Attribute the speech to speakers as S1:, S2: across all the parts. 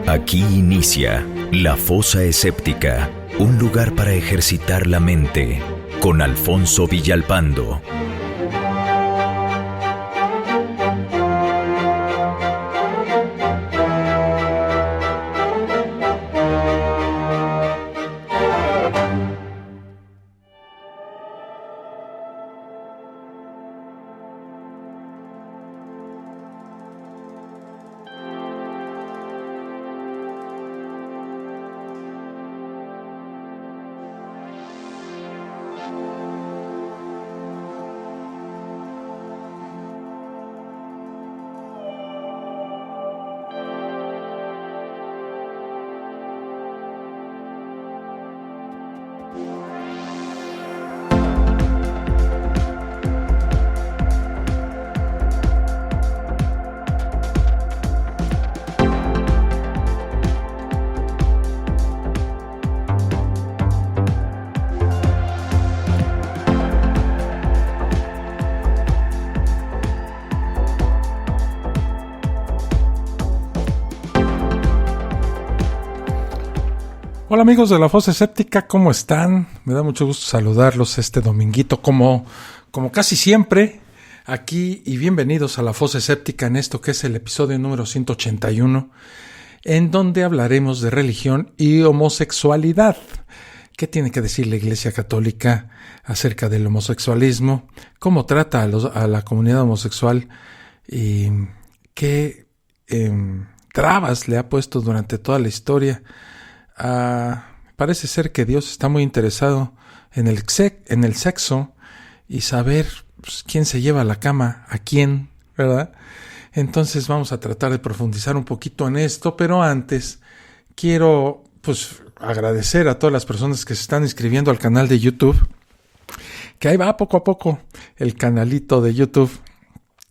S1: Aquí inicia La Fosa Escéptica, un lugar para ejercitar la mente, con Alfonso Villalpando.
S2: Hola amigos de La Fosa Escéptica, ¿cómo están? Me da mucho gusto saludarlos este dominguito como casi siempre aquí, y bienvenidos a La Fosa Escéptica en esto que es el episodio número 181, en donde hablaremos de religión y homosexualidad. ¿Qué tiene que decir la Iglesia Católica acerca del homosexualismo? ¿Cómo trata a la comunidad homosexual? ¿Y qué trabas le ha puesto durante toda la historia? Parece ser que Dios está muy interesado en el sexo y saber quién se lleva a la cama a quién, ¿verdad? Entonces vamos a tratar de profundizar un poquito en esto, pero antes quiero agradecer a todas las personas que se están inscribiendo al canal de YouTube, que ahí va poco a poco el canalito de YouTube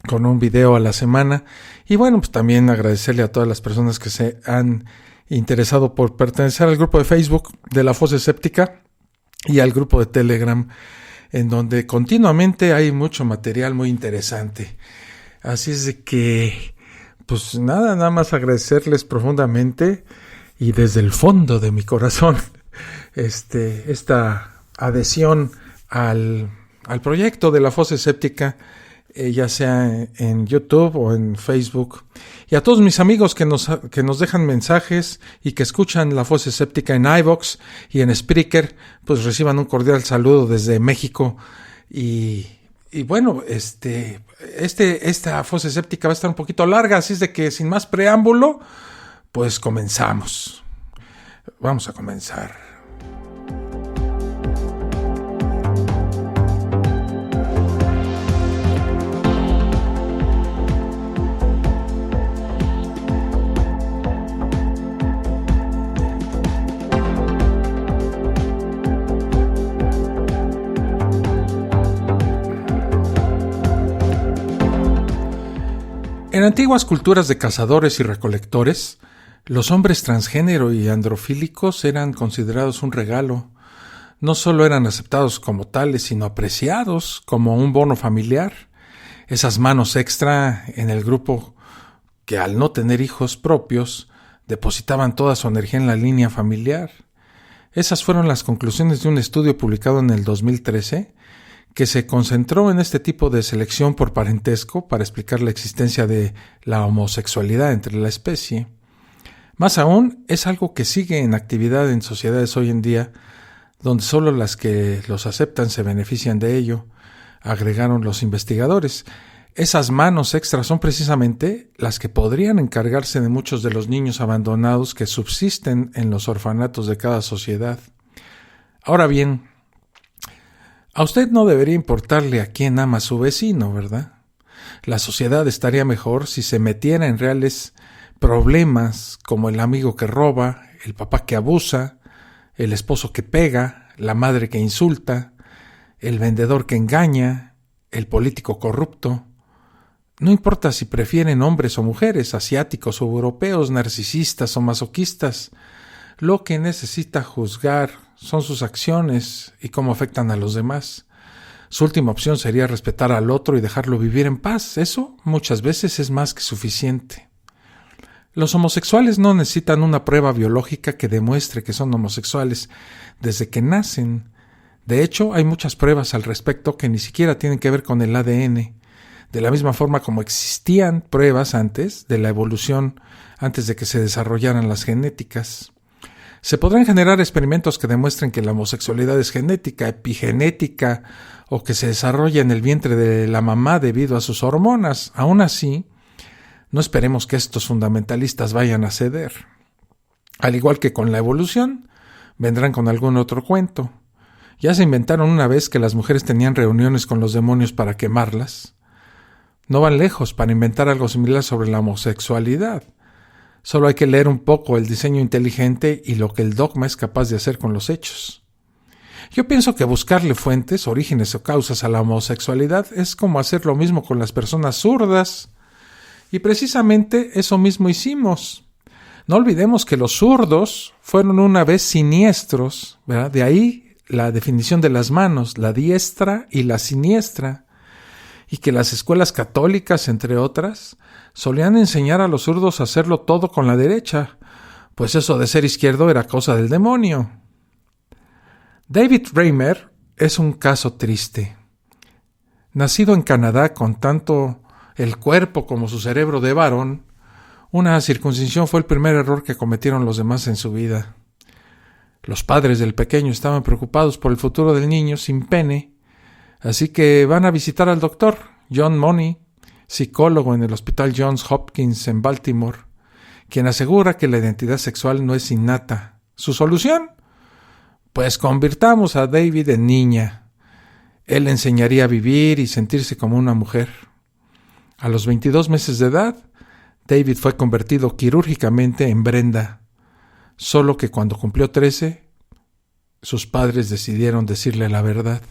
S2: con un video a la semana. Y bueno, pues también agradecerle a todas las personas que se han interesado por pertenecer al grupo de Facebook de La Fosa Escéptica y al grupo de Telegram, en donde continuamente hay mucho material muy interesante. Así es de que, nada más agradecerles profundamente y desde el fondo de mi corazón esta adhesión al proyecto de La Fosa Escéptica, ya sea en YouTube o en Facebook, y a todos mis amigos que nos dejan mensajes y que escuchan La Fosa Escéptica en iVoox y en Spreaker, pues reciban un cordial saludo desde México. Y bueno, esta Fosa Escéptica va a estar un poquito larga, así es de que sin más preámbulo, pues comenzamos. Vamos a comenzar. En antiguas culturas de cazadores y recolectores, los hombres transgénero y androfílicos eran considerados un regalo. No solo eran aceptados como tales, sino apreciados como un bono familiar. Esas manos extra en el grupo que, al no tener hijos propios, depositaban toda su energía en la línea familiar. Esas fueron las conclusiones de un estudio publicado en el 2013, que se concentró en este tipo de selección por parentesco para explicar la existencia de la homosexualidad entre la especie. Más aún, es algo que sigue en actividad en sociedades hoy en día, donde solo las que los aceptan se benefician de ello, agregaron los investigadores. Esas manos extras son precisamente las que podrían encargarse de muchos de los niños abandonados que subsisten en los orfanatos de cada sociedad. Ahora bien, a usted no debería importarle a quién ama a su vecino, ¿verdad? La sociedad estaría mejor si se metiera en reales problemas como el amigo que roba, el papá que abusa, el esposo que pega, la madre que insulta, el vendedor que engaña, el político corrupto. No importa si prefieren hombres o mujeres, asiáticos o europeos, narcisistas o masoquistas. Lo que necesita juzgar son sus acciones y cómo afectan a los demás. Su última opción sería respetar al otro y dejarlo vivir en paz. Eso muchas veces es más que suficiente. Los homosexuales no necesitan una prueba biológica que demuestre que son homosexuales desde que nacen. De hecho, hay muchas pruebas al respecto que ni siquiera tienen que ver con el ADN, de la misma forma como existían pruebas antes de la evolución, antes de que se desarrollaran las genéticas. Se podrán generar experimentos que demuestren que la homosexualidad es genética, epigenética, o que se desarrolla en el vientre de la mamá debido a sus hormonas. Aún así, no esperemos que estos fundamentalistas vayan a ceder. Al igual que con la evolución, vendrán con algún otro cuento. Ya se inventaron una vez que las mujeres tenían reuniones con los demonios para quemarlas. No van lejos para inventar algo similar sobre la homosexualidad. Solo hay que leer un poco el diseño inteligente y lo que el dogma es capaz de hacer con los hechos. Yo pienso que buscarle fuentes, orígenes o causas a la homosexualidad es como hacer lo mismo con las personas zurdas. Y precisamente eso mismo hicimos. No olvidemos que los zurdos fueron una vez siniestros, ¿verdad? De ahí la definición de las manos, la diestra y la siniestra. Y que las escuelas católicas, entre otras, solían enseñar a los zurdos a hacerlo todo con la derecha, pues eso de ser izquierdo era cosa del demonio. David Reimer es un caso triste. Nacido en Canadá con tanto el cuerpo como su cerebro de varón, una circuncisión fue el primer error que cometieron los demás en su vida. Los padres del pequeño estaban preocupados por el futuro del niño sin pene, así que van a visitar al doctor John Money, psicólogo en el Hospital Johns Hopkins en Baltimore, quien asegura que la identidad sexual no es innata. ¿Su solución? Pues convirtamos a David en niña. Él le enseñaría a vivir y sentirse como una mujer. A los 22 meses de edad, David fue convertido quirúrgicamente en Brenda, solo que cuando cumplió 13, sus padres decidieron decirle la verdad.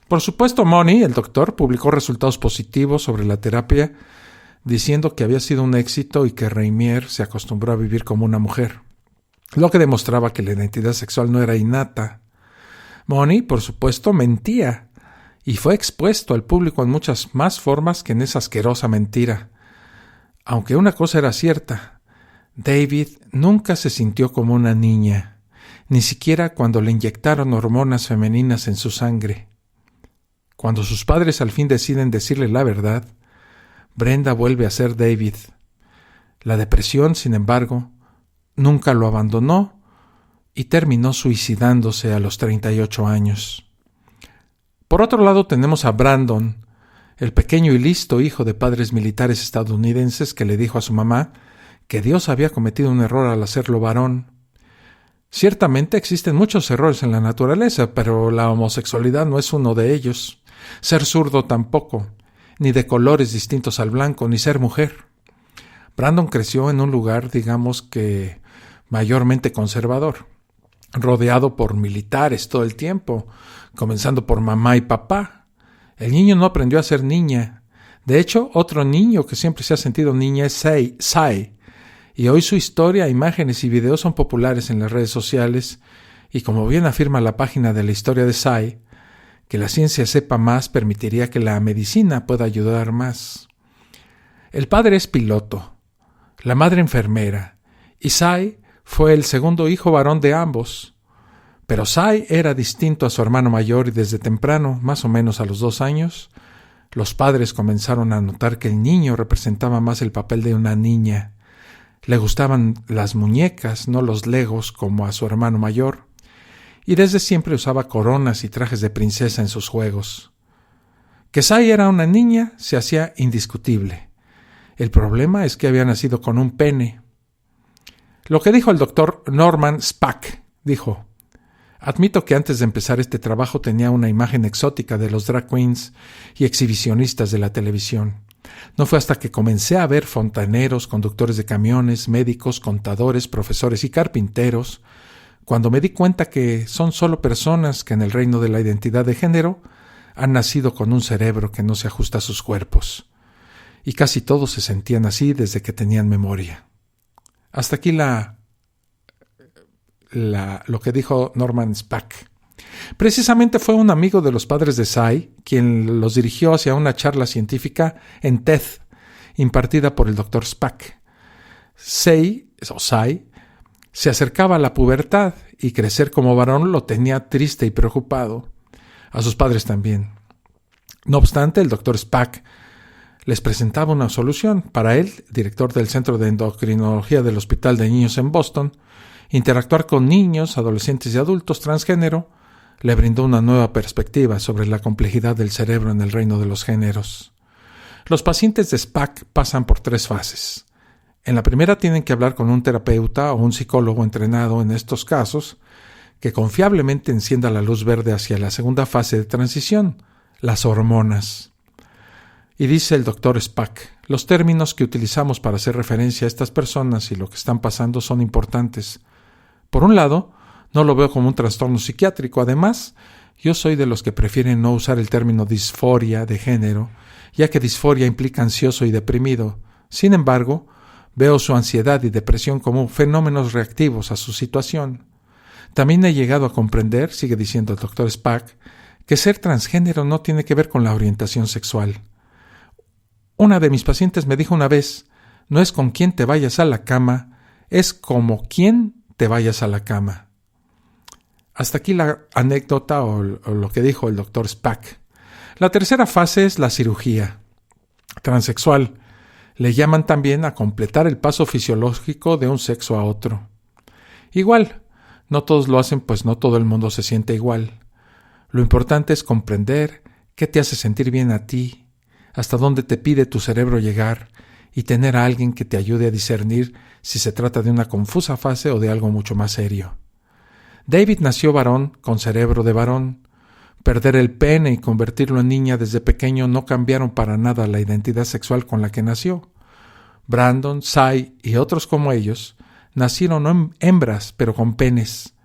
S2: Por supuesto, Money, el doctor, publicó resultados positivos sobre la terapia, diciendo que había sido un éxito y que Reimer se acostumbró a vivir como una mujer, lo que demostraba que la identidad sexual no era innata. Money, por supuesto, mentía, y fue expuesto al público en muchas más formas que en esa asquerosa mentira. Aunque una cosa era cierta, David nunca se sintió como una niña, ni siquiera cuando le inyectaron hormonas femeninas en su sangre. Cuando sus padres al fin deciden decirle la verdad, Brenda vuelve a ser David. La depresión, sin embargo, nunca lo abandonó y terminó suicidándose a los 38 años. Por otro lado tenemos a Brandon, el pequeño y listo hijo de padres militares estadounidenses que le dijo a su mamá que Dios había cometido un error al hacerlo varón. Ciertamente existen muchos errores en la naturaleza, pero la homosexualidad no es uno de ellos. Ser zurdo tampoco, ni de colores distintos al blanco, ni ser mujer. Brandon creció en un lugar, digamos que mayormente conservador, rodeado por militares todo el tiempo, comenzando por mamá y papá. El niño no aprendió a ser niña. De hecho, otro niño que siempre se ha sentido niña es Sai, y hoy su historia, imágenes y videos son populares en las redes sociales, y como bien afirma la página de la historia de Sai, que la ciencia sepa más permitiría que la medicina pueda ayudar más. El padre es piloto, la madre enfermera, y Sai fue el segundo hijo varón de ambos. Pero Sai era distinto a su hermano mayor y desde temprano, más o menos a los 2 años, los padres comenzaron a notar que el niño representaba más el papel de una niña. Le gustaban las muñecas, no los legos como a su hermano mayor, y desde siempre usaba coronas y trajes de princesa en sus juegos. Que Sai era una niña se hacía indiscutible. El problema es que había nacido con un pene. Lo que dijo el doctor Norman Spack, dijo: admito que antes de empezar este trabajo tenía una imagen exótica de los drag queens y exhibicionistas de la televisión. No fue hasta que comencé a ver fontaneros, conductores de camiones, médicos, contadores, profesores y carpinteros, cuando me di cuenta que son solo personas que en el reino de la identidad de género han nacido con un cerebro que no se ajusta a sus cuerpos. Y casi todos se sentían así desde que tenían memoria. Hasta aquí lo que dijo Norman Spack. Precisamente fue un amigo de los padres de Sai quien los dirigió hacia una charla científica en TED, impartida por el Dr. Spack. Sai se acercaba a la pubertad y crecer como varón lo tenía triste y preocupado. A sus padres también. No obstante, el Dr. Spack les presentaba una solución. Para él, director del Centro de Endocrinología del Hospital de Niños en Boston, interactuar con niños, adolescentes y adultos transgénero le brindó una nueva perspectiva sobre la complejidad del cerebro en el reino de los géneros. Los pacientes de Spack pasan por 3 fases. En la primera tienen que hablar con un terapeuta o un psicólogo entrenado en estos casos que confiablemente encienda la luz verde hacia la segunda fase de transición, las hormonas. Y dice el Dr. Spack, los términos que utilizamos para hacer referencia a estas personas y lo que están pasando son importantes. Por un lado, no lo veo como un trastorno psiquiátrico. Además, yo soy de los que prefieren no usar el término disforia de género, ya que disforia implica ansioso y deprimido. Sin embargo, veo su ansiedad y depresión como fenómenos reactivos a su situación. También he llegado a comprender, sigue diciendo el Dr. Spack, que ser transgénero no tiene que ver con la orientación sexual. Una de mis pacientes me dijo una vez, no es con quién te vayas a la cama, es como quién te vayas a la cama. Hasta aquí la anécdota o lo que dijo el Dr. Spack. La tercera fase es la cirugía transexual. Le llaman también a completar el paso fisiológico de un sexo a otro. Igual, no todos lo hacen, pues no todo el mundo se siente igual. Lo importante es comprender qué te hace sentir bien a ti, hasta dónde te pide tu cerebro llegar y tener a alguien que te ayude a discernir si se trata de una confusa fase o de algo mucho más serio. David nació varón con cerebro de varón. Perder el pene y convertirlo en niña desde pequeño no cambiaron para nada la identidad sexual con la que nació. Brandon, Sai y otros como ellos nacieron no hembras, pero con penes.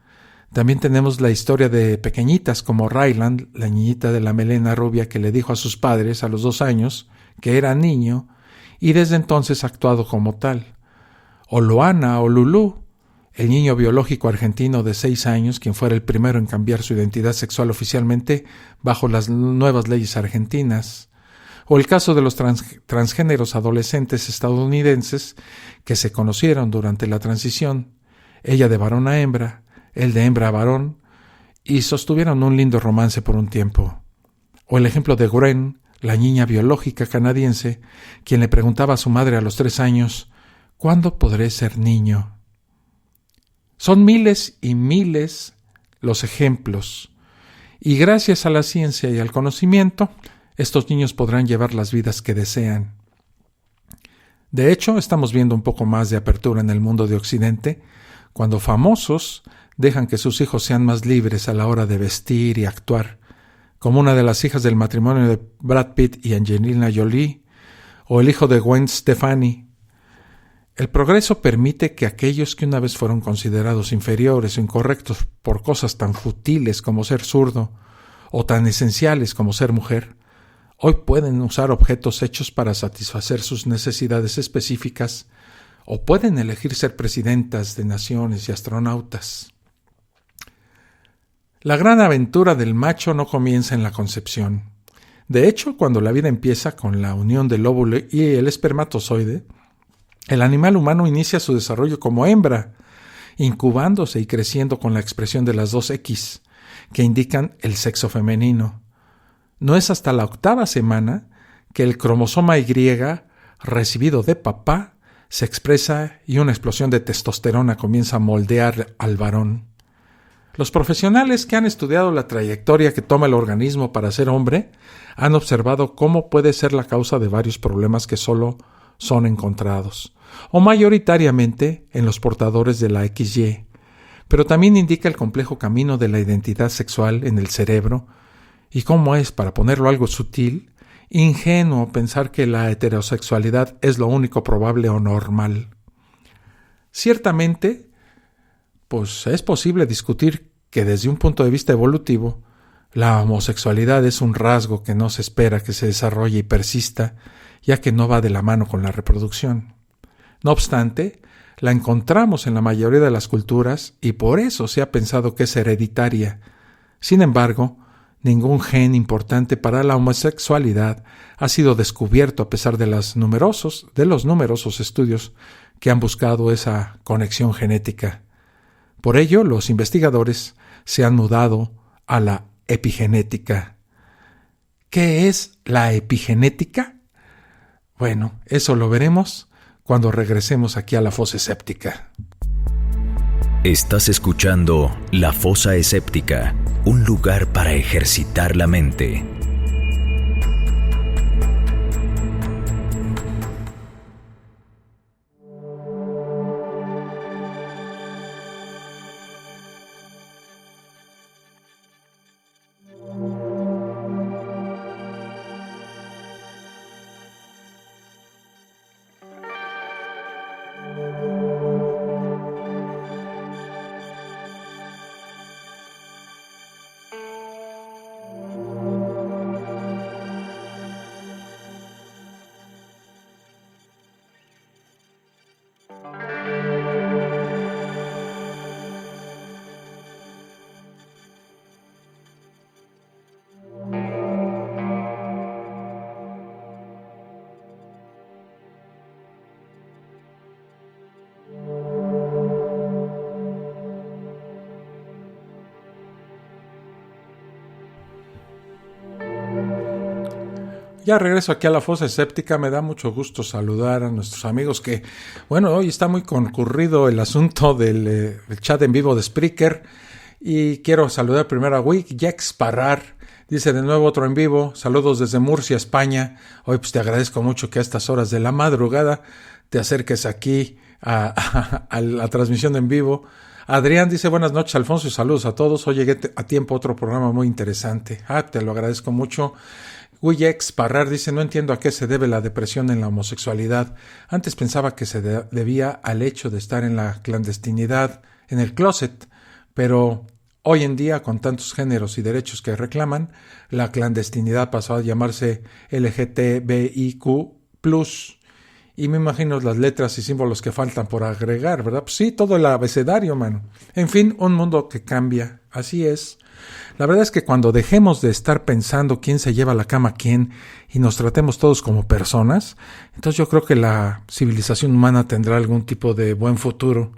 S2: También tenemos la historia de pequeñitas como Ryland, la niñita de la melena rubia que le dijo a sus padres a los 2 años que era niño y desde entonces ha actuado como tal. O Loana o Lulú, el niño biológico argentino de 6 años, quien fuera el primero en cambiar su identidad sexual oficialmente bajo las nuevas leyes argentinas. O el caso de los transgéneros adolescentes estadounidenses que se conocieron durante la transición, ella de varón a hembra, él de hembra a varón, y sostuvieron un lindo romance por un tiempo. O el ejemplo de Gwen, la niña biológica canadiense, quien le preguntaba a su madre a los 3 años, ¿cuándo podré ser niño? Son miles y miles los ejemplos, y gracias a la ciencia y al conocimiento, estos niños podrán llevar las vidas que desean. De hecho, estamos viendo un poco más de apertura en el mundo de Occidente, cuando famosos dejan que sus hijos sean más libres a la hora de vestir y actuar, como una de las hijas del matrimonio de Brad Pitt y Angelina Jolie, o el hijo de Gwen Stefani. El progreso permite que aquellos que una vez fueron considerados inferiores o incorrectos por cosas tan futiles como ser zurdo o tan esenciales como ser mujer, hoy pueden usar objetos hechos para satisfacer sus necesidades específicas o pueden elegir ser presidentas de naciones y astronautas. La gran aventura del macho no comienza en la concepción. De hecho, cuando la vida empieza con la unión del óvulo y el espermatozoide, el animal humano inicia su desarrollo como hembra, incubándose y creciendo con la expresión de las 2 X, que indican el sexo femenino. No es hasta la 8ª semana que el cromosoma Y, recibido de papá, se expresa y una explosión de testosterona comienza a moldear al varón. Los profesionales que han estudiado la trayectoria que toma el organismo para ser hombre han observado cómo puede ser la causa de varios problemas que solo son encontrados, o mayoritariamente en los portadores de la XY, pero también indica el complejo camino de la identidad sexual en el cerebro y cómo es, para ponerlo algo sutil, ingenuo pensar que la heterosexualidad es lo único probable o normal. Ciertamente, pues es posible discutir que desde un punto de vista evolutivo, la homosexualidad es un rasgo que no se espera que se desarrolle y persista, ya que no va de la mano con la reproducción. No obstante, la encontramos en la mayoría de las culturas y por eso se ha pensado que es hereditaria. Sin embargo, ningún gen importante para la homosexualidad ha sido descubierto a pesar de los numerosos estudios que han buscado esa conexión genética. Por ello, los investigadores se han mudado a la epigenética. ¿Qué es la epigenética? Bueno, eso lo veremos cuando regresemos aquí a la fosa escéptica.
S1: Estás escuchando La Fosa Escéptica, un lugar para ejercitar la mente.
S2: Ya regreso aquí a la fosa escéptica. Me da mucho gusto saludar a nuestros amigos que, bueno, hoy está muy concurrido el asunto del chat en vivo de Spreaker. Y quiero saludar primero a Willex Parrar. Dice de nuevo otro en vivo. Saludos desde Murcia, España. Hoy pues te agradezco mucho que a estas horas de la madrugada te acerques aquí a la transmisión en vivo. Adrián dice buenas noches Alfonso y saludos a todos. Hoy llegué a tiempo a otro programa muy interesante. Te lo agradezco mucho. Willex Parrar dice, no entiendo a qué se debe la depresión en la homosexualidad. Antes pensaba que se debía al hecho de estar en la clandestinidad, en el closet, pero hoy en día, con tantos géneros y derechos que reclaman, la clandestinidad pasó a llamarse LGTBIQ+, y me imagino las letras y símbolos que faltan por agregar, ¿verdad? Pues sí, todo el abecedario, mano. En fin, un mundo que cambia, así es. La verdad es que cuando dejemos de estar pensando quién se lleva la cama a quién y nos tratemos todos como personas, entonces yo creo que la civilización humana tendrá algún tipo de buen futuro.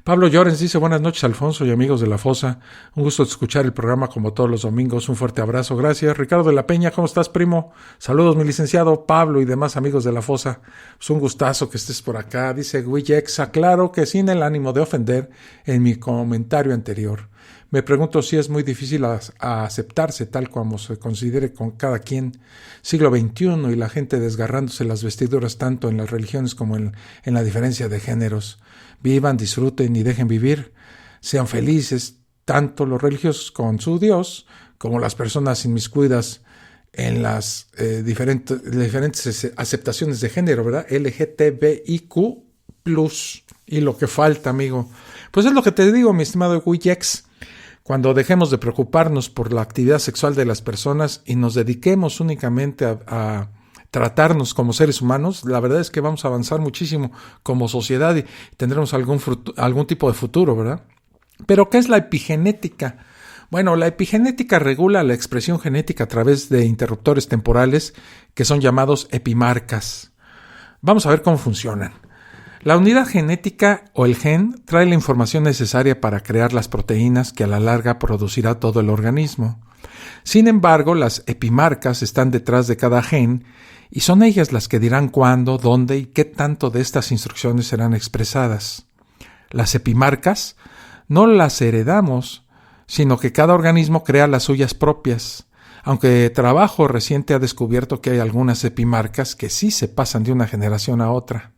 S2: Pablo Llorens dice, buenas noches Alfonso y amigos de La Fosa, un gusto escuchar el programa como todos los domingos, un fuerte abrazo, gracias. Ricardo de la Peña, ¿cómo estás, primo? Saludos, mi licenciado Pablo y demás amigos de La Fosa, es un gustazo que estés por acá. Dice Willex, aclaro que sin el ánimo de ofender en mi comentario anterior. Me pregunto si es muy difícil a aceptarse tal como se considere con cada quien. Siglo XXI y la gente desgarrándose las vestiduras tanto en las religiones como en la diferencia de géneros. Vivan, disfruten y dejen vivir. Sean felices, tanto los religiosos con su Dios como las personas inmiscuidas en las diferentes aceptaciones de género, ¿verdad? LGTBIQ+. Y lo que falta, amigo. Pues es lo que te digo, mi estimado Willex. Cuando dejemos de preocuparnos por la actividad sexual de las personas y nos dediquemos únicamente a tratarnos como seres humanos, la verdad es que vamos a avanzar muchísimo como sociedad y tendremos algún tipo de futuro, ¿verdad? Pero, ¿qué es la epigenética? Bueno, la epigenética regula la expresión genética a través de interruptores temporales que son llamados epimarcas. Vamos a ver cómo funcionan. La unidad genética o el gen trae la información necesaria para crear las proteínas que a la larga producirá todo el organismo. Sin embargo, las epimarcas están detrás de cada gen y son ellas las que dirán cuándo, dónde y qué tanto de estas instrucciones serán expresadas. Las epimarcas no las heredamos, sino que cada organismo crea las suyas propias, aunque trabajo reciente ha descubierto que hay algunas epimarcas que sí se pasan de una generación a otra.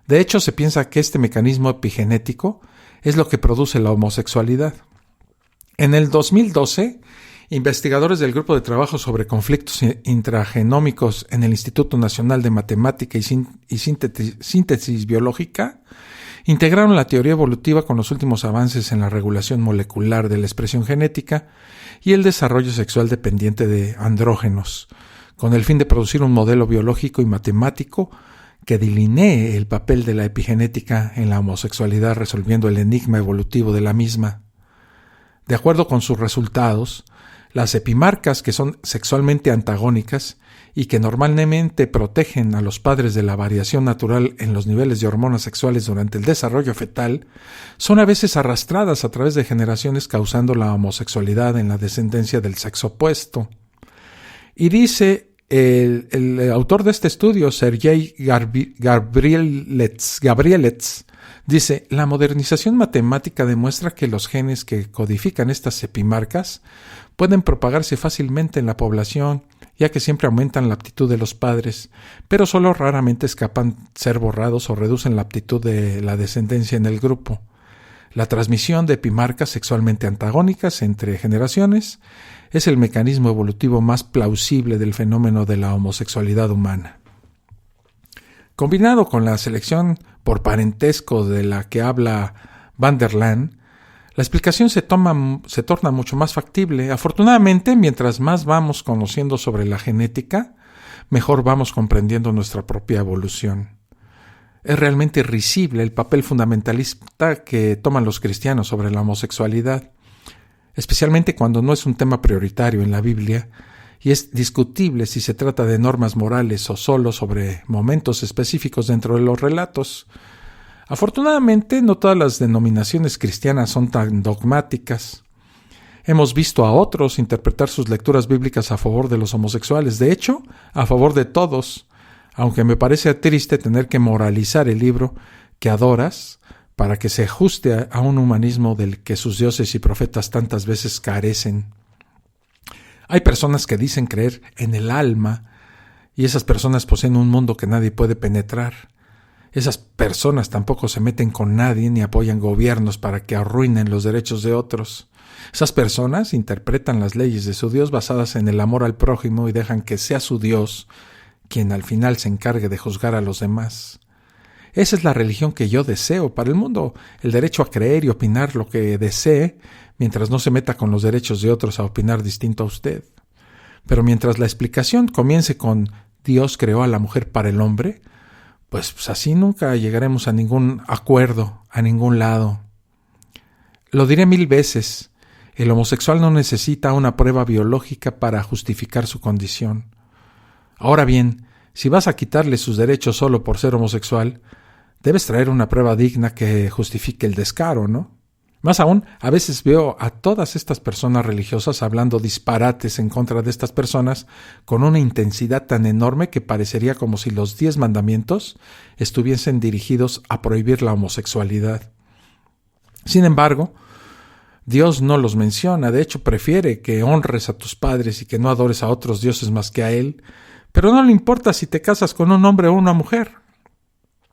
S2: De hecho, se piensa que este mecanismo epigenético es lo que produce la homosexualidad. En el 2012, investigadores del Grupo de Trabajo sobre Conflictos Intragenómicos en el Instituto Nacional de Matemática y Síntesis Biológica integraron la teoría evolutiva con los últimos avances en la regulación molecular de la expresión genética y el desarrollo sexual dependiente de andrógenos, con el fin de producir un modelo biológico y matemático que delinee el papel de la epigenética en la homosexualidad, resolviendo el enigma evolutivo de la misma. De acuerdo con sus resultados, Las epimarcas, que son sexualmente antagónicas y que normalmente protegen a los padres de la variación natural en los niveles de hormonas sexuales durante el desarrollo fetal, son a veces arrastradas a través de generaciones causando la homosexualidad en la descendencia del sexo opuesto. Y dice el autor de este estudio, Sergei Gabrielets, dice: la modernización matemática demuestra que los genes que codifican estas epimarcas pueden propagarse fácilmente en la población, ya que siempre aumentan la aptitud de los padres, pero solo raramente escapan ser borrados o reducen la aptitud de la descendencia en el grupo. La transmisión de epimarcas sexualmente antagónicas entre generaciones es el mecanismo evolutivo más plausible del fenómeno de la homosexualidad humana. Combinado con la selección por parentesco de la que habla Van der Laan, la explicación se torna mucho más factible. Afortunadamente, mientras más vamos conociendo sobre la genética, mejor vamos comprendiendo nuestra propia evolución. Es realmente risible el papel fundamentalista que toman los cristianos sobre la homosexualidad, especialmente cuando no es un tema prioritario en la Biblia y es discutible si se trata de normas morales o solo sobre momentos específicos dentro de los relatos. Afortunadamente, no todas las denominaciones cristianas son tan dogmáticas. Hemos visto a otros interpretar sus lecturas bíblicas a favor de los homosexuales, de hecho, a favor de todos, aunque me parece triste tener que moralizar el libro que adoras para que se ajuste a un humanismo del que sus dioses y profetas tantas veces carecen. Hay personas que dicen creer en el alma, y esas personas poseen un mundo que nadie puede penetrar. Esas personas tampoco se meten con nadie ni apoyan gobiernos para que arruinen los derechos de otros. Esas personas interpretan las leyes de su Dios basadas en el amor al prójimo y dejan que sea su Dios quien al final se encargue de juzgar a los demás. Esa es la religión que yo deseo para el mundo, el derecho a creer y opinar lo que desee, mientras no se meta con los derechos de otros a opinar distinto a usted. Pero mientras la explicación comience con Dios creó a la mujer para el hombre, pues así nunca llegaremos a ningún acuerdo, a ningún lado. Lo diré 1000 veces, el homosexual no necesita una prueba biológica para justificar su condición. Ahora bien, si vas a quitarle sus derechos solo por ser homosexual, debes traer una prueba digna que justifique el descaro, ¿no? Más aún, a veces veo a todas estas personas religiosas hablando disparates en contra de estas personas con una intensidad tan enorme que parecería como si los 10 mandamientos estuviesen dirigidos a prohibir la homosexualidad. Sin embargo, Dios no los menciona, de hecho prefiere que honres a tus padres y que no adores a otros dioses más que a Él, pero no le importa si te casas con un hombre o una mujer.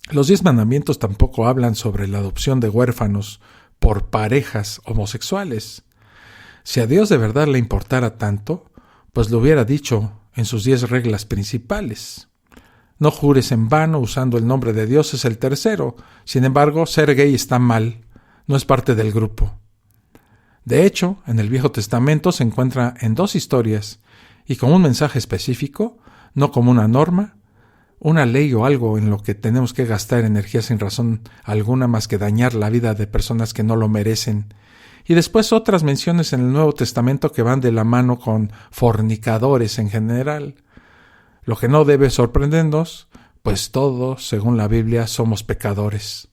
S2: Los 10 mandamientos tampoco hablan sobre la adopción de huérfanos por parejas homosexuales. Si a Dios de verdad le importara tanto, pues lo hubiera dicho en sus 10 reglas principales. No jures en vano, usando el nombre de Dios es el tercero. Sin embargo, ser gay está mal, no es parte del grupo. De hecho, en el Viejo Testamento se encuentra en 2 historias y con un mensaje específico, no como una norma, una ley o algo en lo que tenemos que gastar energía sin razón alguna más que dañar la vida de personas que no lo merecen. Y después otras menciones en el Nuevo Testamento que van de la mano con fornicadores en general. Lo que no debe sorprendernos, pues todos, según la Biblia, somos pecadores.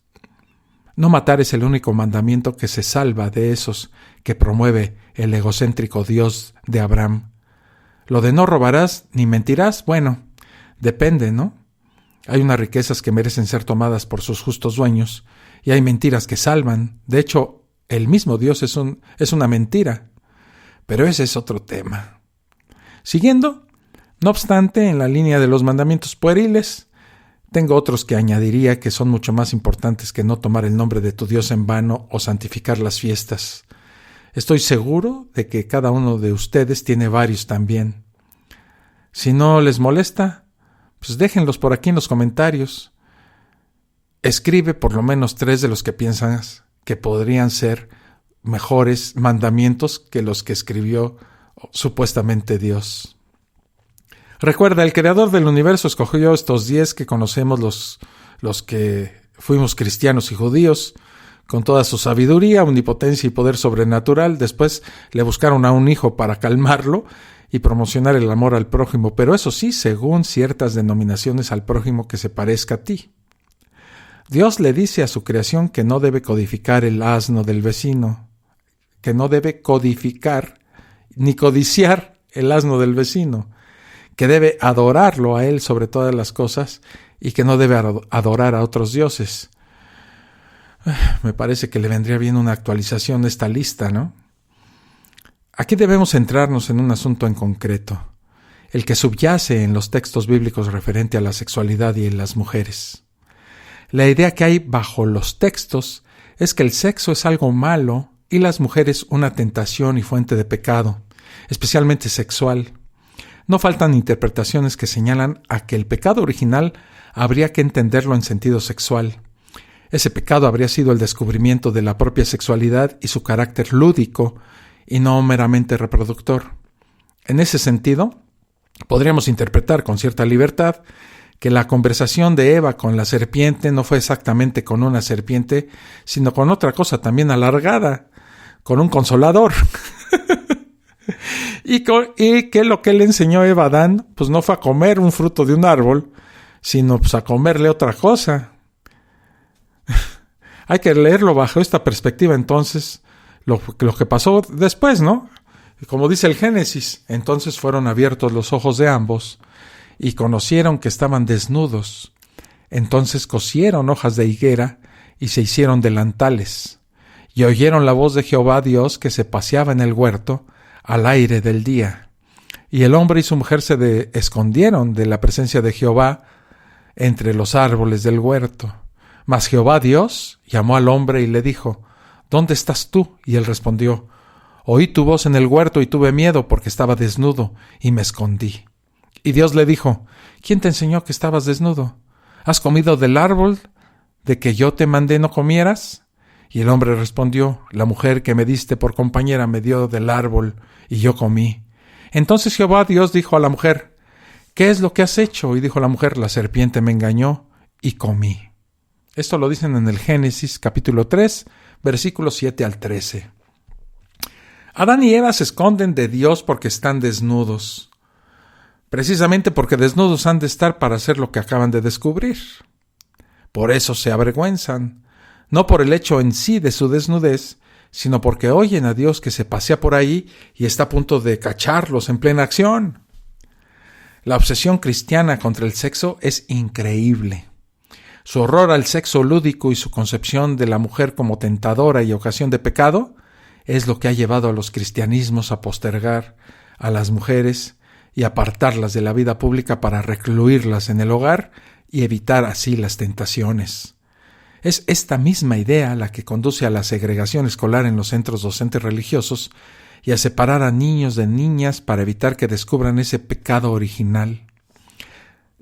S2: No matar es el único mandamiento que se salva de esos que promueve el egocéntrico Dios de Abraham. Lo de no robarás ni mentirás, bueno, depende, ¿no? Hay unas riquezas que merecen ser tomadas por sus justos dueños y hay mentiras que salvan. De hecho, el mismo Dios es una mentira. Pero ese es otro tema. Siguiendo, no obstante, en la línea de los mandamientos pueriles, tengo otros que añadiría que son mucho más importantes que no tomar el nombre de tu Dios en vano o santificar las fiestas. Estoy seguro de que cada uno de ustedes tiene varios también. Si no les molesta, pues déjenlos por aquí en los comentarios. Escribe por lo menos 3 de los que piensas que podrían ser mejores mandamientos que los que escribió supuestamente Dios. Recuerda, el creador del universo escogió estos 10 que conocemos los que fuimos cristianos y judíos Con toda su sabiduría, omnipotencia y poder sobrenatural, después le buscaron a un hijo para calmarlo y promocionar el amor al prójimo, pero eso sí, según ciertas denominaciones, al prójimo que se parezca a ti. Dios le dice a su creación que no debe codificar el asno del vecino, que no debe codificar ni codiciar el asno del vecino, que debe adorarlo a él sobre todas las cosas y que no debe adorar a otros dioses. Me parece que le vendría bien una actualización de esta lista, ¿no? Aquí debemos centrarnos en un asunto en concreto, el que subyace en los textos bíblicos referente a la sexualidad y en las mujeres. La idea que hay bajo los textos es que el sexo es algo malo y las mujeres una tentación y fuente de pecado, especialmente sexual. No faltan interpretaciones que señalan a que el pecado original habría que entenderlo en sentido sexual. Ese pecado habría sido el descubrimiento de la propia sexualidad y su carácter lúdico y no meramente reproductor. En ese sentido, podríamos interpretar con cierta libertad que la conversación de Eva con la serpiente no fue exactamente con una serpiente, sino con otra cosa también alargada, con un consolador. y que lo que le enseñó Eva a Adán, pues no fue a comer un fruto de un árbol, sino pues a comerle otra cosa. Hay que leerlo bajo esta perspectiva entonces, lo que pasó después, ¿no? Como dice el Génesis, entonces fueron abiertos los ojos de ambos y conocieron que estaban desnudos. Entonces cosieron hojas de higuera y se hicieron delantales. Y oyeron la voz de Jehová Dios que se paseaba en el huerto al aire del día. Y el hombre y su mujer se escondieron de la presencia de Jehová entre los árboles del huerto. Mas Jehová Dios llamó al hombre y le dijo: ¿Dónde estás tú? Y él respondió: Oí tu voz en el huerto y tuve miedo porque estaba desnudo y me escondí. Y Dios le dijo: ¿Quién te enseñó que estabas desnudo? ¿Has comido del árbol de que yo te mandé no comieras? Y el hombre respondió: La mujer que me diste por compañera me dio del árbol y yo comí. Entonces Jehová Dios dijo a la mujer: ¿Qué es lo que has hecho? Y dijo la mujer: La serpiente me engañó y comí. Esto lo dicen en el Génesis capítulo 3, versículos 7 al 13. Adán y Eva se esconden de Dios porque están desnudos. Precisamente porque desnudos han de estar para hacer lo que acaban de descubrir. Por eso se avergüenzan, no por el hecho en sí de su desnudez, sino porque oyen a Dios que se pasea por ahí y está a punto de cacharlos en plena acción. La obsesión cristiana contra el sexo es increíble. Su horror al sexo lúdico y su concepción de la mujer como tentadora y ocasión de pecado es lo que ha llevado a los cristianismos a postergar a las mujeres y apartarlas de la vida pública para recluirlas en el hogar y evitar así las tentaciones. Es esta misma idea la que conduce a la segregación escolar en los centros docentes religiosos y a separar a niños de niñas para evitar que descubran ese pecado original.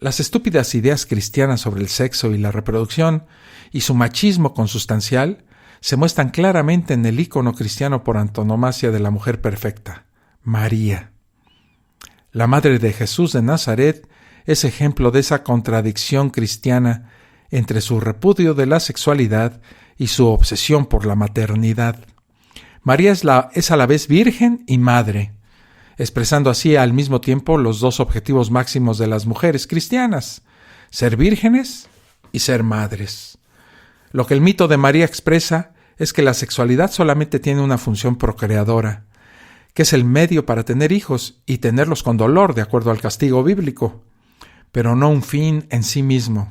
S2: Las estúpidas ideas cristianas sobre el sexo y la reproducción y su machismo consustancial se muestran claramente en el ícono cristiano por antonomasia de la mujer perfecta, María. La madre de Jesús de Nazaret es ejemplo de esa contradicción cristiana entre su repudio de la sexualidad y su obsesión por la maternidad. María es a la vez virgen y madre, expresando así al mismo tiempo los dos objetivos máximos de las mujeres cristianas: ser vírgenes y ser madres. Lo que el mito de María expresa es que la sexualidad solamente tiene una función procreadora, que es el medio para tener hijos y tenerlos con dolor, de acuerdo al castigo bíblico, pero no un fin en sí mismo.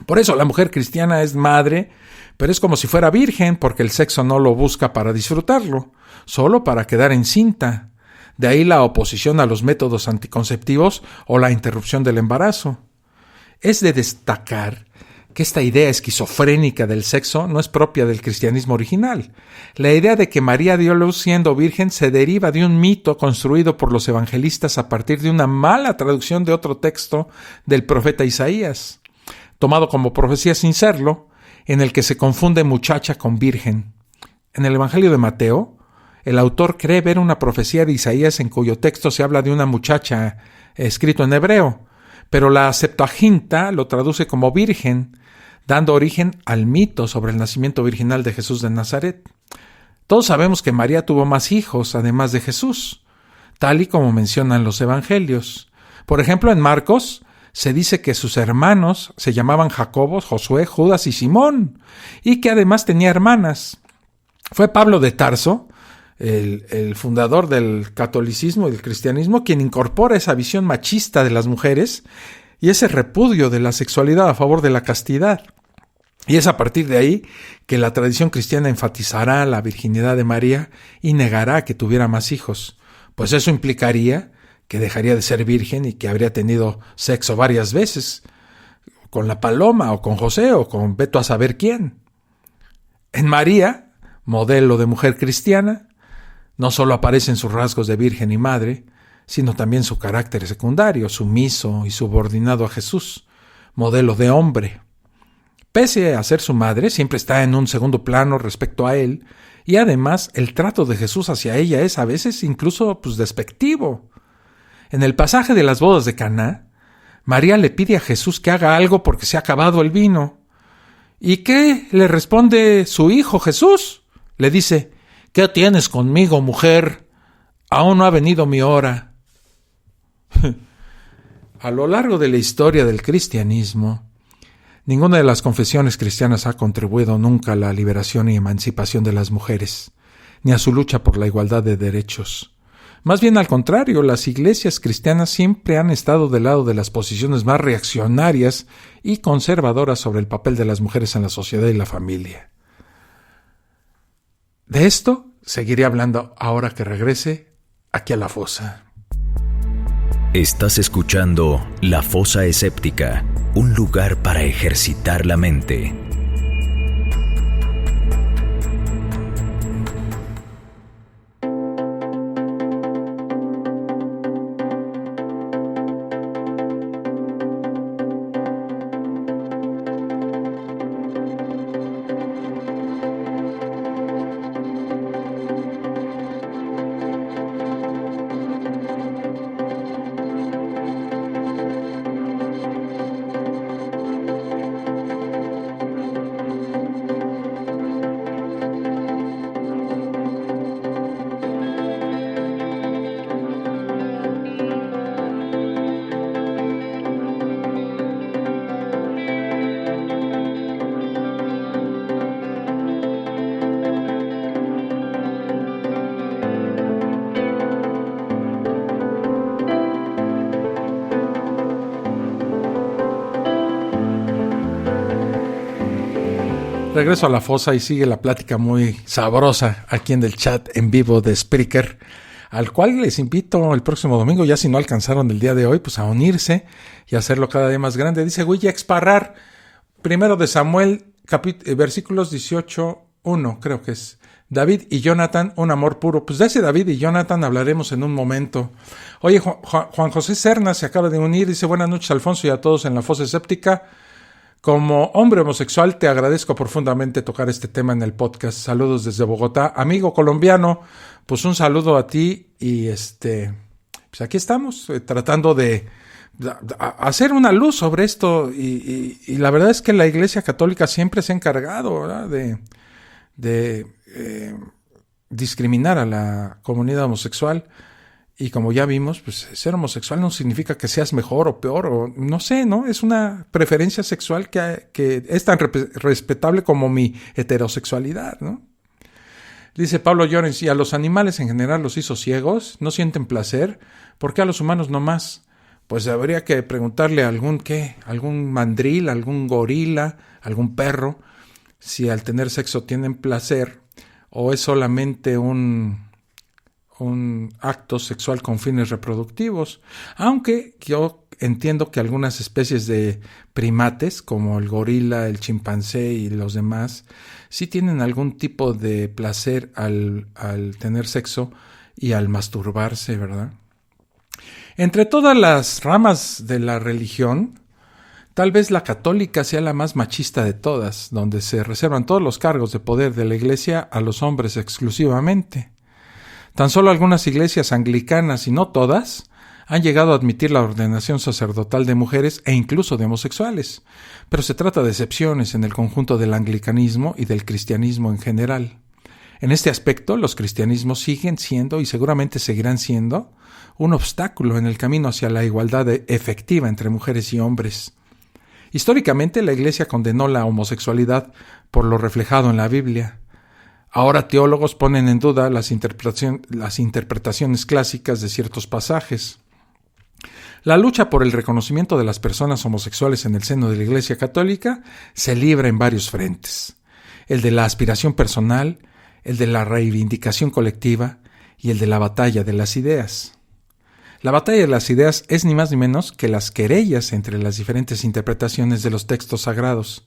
S2: Por eso la mujer cristiana es madre, pero es como si fuera virgen, porque el sexo no lo busca para disfrutarlo, solo para quedar encinta. De ahí la oposición a los métodos anticonceptivos o la interrupción del embarazo. Es de destacar que esta idea esquizofrénica del sexo no es propia del cristianismo original. La idea de que María dio luz siendo virgen se deriva de un mito construido por los evangelistas a partir de una mala traducción de otro texto del profeta Isaías, tomado como profecía sin serlo, en el que se confunde muchacha con virgen. En el Evangelio de Mateo, el autor cree ver una profecía de Isaías en cuyo texto se habla de una muchacha escrito en hebreo, pero la Septuaginta lo traduce como virgen, dando origen al mito sobre el nacimiento virginal de Jesús de Nazaret. Todos sabemos que María tuvo más hijos, además de Jesús, tal y como mencionan los evangelios. Por ejemplo, en Marcos se dice que sus hermanos se llamaban Jacobo, Josué, Judas y Simón, y que además tenía hermanas. Fue Pablo de Tarso, el fundador del catolicismo y del cristianismo, quien incorpora esa visión machista de las mujeres y ese repudio de la sexualidad a favor de la castidad. Y es a partir de ahí que la tradición cristiana enfatizará la virginidad de María y negará que tuviera más hijos, pues eso implicaría que dejaría de ser virgen y que habría tenido sexo varias veces, con la paloma o con José o con veto a saber quién. En María, modelo de mujer cristiana, no solo aparecen sus rasgos de virgen y madre, sino también su carácter secundario, sumiso y subordinado a Jesús, modelo de hombre. Pese a ser su madre, siempre está en un segundo plano respecto a él, y además el trato de Jesús hacia ella es a veces incluso despectivo. En el pasaje de las bodas de Caná, María le pide a Jesús que haga algo porque se ha acabado el vino. ¿Y qué le responde su hijo Jesús? Le dice: ¿qué tienes conmigo, mujer? Aún no ha venido mi hora. A lo largo de la historia del cristianismo, ninguna de las confesiones cristianas ha contribuido nunca a la liberación y emancipación de las mujeres, ni a su lucha por la igualdad de derechos. Más bien al contrario, las iglesias cristianas siempre han estado del lado de las posiciones más reaccionarias y conservadoras sobre el papel de las mujeres en la sociedad y la familia. De esto seguiré hablando ahora que regrese aquí a La Fosa.
S1: Estás escuchando La Fosa Escéptica, un lugar para ejercitar la mente.
S2: Regreso a La Fosa y sigue la plática muy sabrosa aquí en el chat en vivo de Spreaker, al cual les invito el próximo domingo, ya si no alcanzaron el día de hoy, pues a unirse y hacerlo cada día más grande. Dice Willax Parrar, 1 de Samuel, versículos 18:1, creo que es. David y Jonathan, un amor puro. Pues de ese David y Jonathan hablaremos en un momento. Oye, Juan José Serna se acaba de unir, dice: buenas noches, Alfonso, y a todos en La Fosa Escéptica. Como hombre homosexual te agradezco profundamente tocar este tema en el podcast. Saludos desde Bogotá. Amigo colombiano, pues un saludo a ti y pues aquí estamos tratando de hacer una luz sobre esto y la verdad es que la Iglesia Católica siempre se ha encargado, ¿verdad?, de discriminar a la comunidad homosexual. Y como ya vimos, pues ser homosexual no significa que seas mejor o peor, o no sé, ¿no? Es una preferencia sexual que es tan respetable como mi heterosexualidad, ¿no? Dice Pablo Llorens: y a los animales en general los hizo ciegos, no sienten placer, ¿por qué a los humanos no más? Pues habría que preguntarle a algún mandril, algún gorila, algún perro, si al tener sexo tienen placer o es solamente un acto sexual con fines reproductivos, aunque yo entiendo que algunas especies de primates, como el gorila, el chimpancé y los demás, sí tienen algún tipo de placer al tener sexo y al masturbarse, ¿verdad? Entre todas las ramas de la religión, tal vez la católica sea la más machista de todas, donde se reservan todos los cargos de poder de la Iglesia a los hombres exclusivamente. Tan solo algunas iglesias anglicanas, y no todas, han llegado a admitir la ordenación sacerdotal de mujeres e incluso de homosexuales, pero se trata de excepciones en el conjunto del anglicanismo y del cristianismo en general. En este aspecto, los cristianismos siguen siendo y seguramente seguirán siendo un obstáculo en el camino hacia la igualdad efectiva entre mujeres y hombres. Históricamente, la Iglesia condenó la homosexualidad por lo reflejado en la Biblia. Ahora teólogos ponen en duda las interpretaciones clásicas de ciertos pasajes. La lucha por el reconocimiento de las personas homosexuales en el seno de la Iglesia Católica se libra en varios frentes: el de la aspiración personal, el de la reivindicación colectiva y el de la batalla de las ideas. La batalla de las ideas es ni más ni menos que las querellas entre las diferentes interpretaciones de los textos sagrados.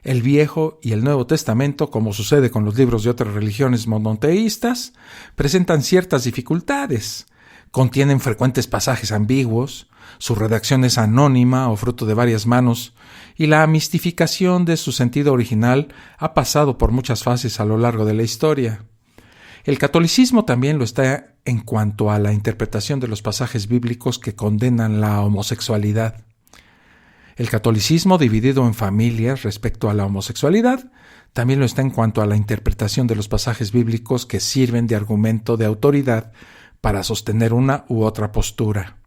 S2: El Viejo y el Nuevo Testamento, como sucede con los libros de otras religiones monoteístas, presentan ciertas dificultades. Contienen frecuentes pasajes ambiguos, su redacción es anónima o fruto de varias manos, y la mistificación de su sentido original ha pasado por muchas fases a lo largo de la historia. El catolicismo también lo está en cuanto a la interpretación de los pasajes bíblicos que condenan la homosexualidad. El catolicismo, dividido en familias respecto a la homosexualidad, también lo está en cuanto a la interpretación de los pasajes bíblicos que sirven de argumento de autoridad para sostener una u otra postura.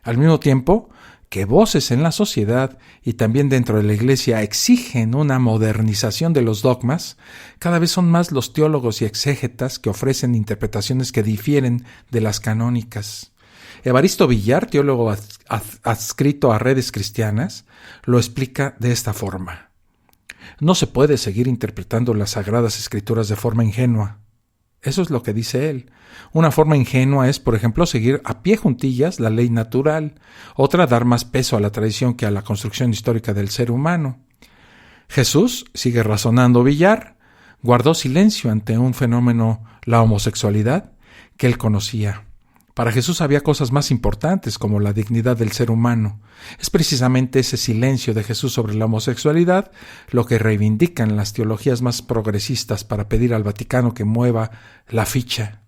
S2: Al mismo tiempo que voces en la sociedad y también dentro de la Iglesia exigen una modernización de los dogmas, cada vez son más los teólogos y exégetas que ofrecen interpretaciones que difieren de las canónicas. Evaristo Villar, teólogo adscrito a Redes Cristianas, lo explica de esta forma: no se puede seguir interpretando las Sagradas Escrituras de forma ingenua. Eso es lo que dice él. Una forma ingenua es, por ejemplo, seguir a pie juntillas la ley natural. Otra, dar más peso a la tradición que a la construcción histórica del ser humano. Jesús, sigue razonando Villar, guardó silencio ante un fenómeno, la homosexualidad, que él conocía. Para Jesús había cosas más importantes como la dignidad del ser humano. Es precisamente ese silencio de Jesús sobre la homosexualidad lo que reivindican las teologías más progresistas para pedir al Vaticano que mueva la ficha.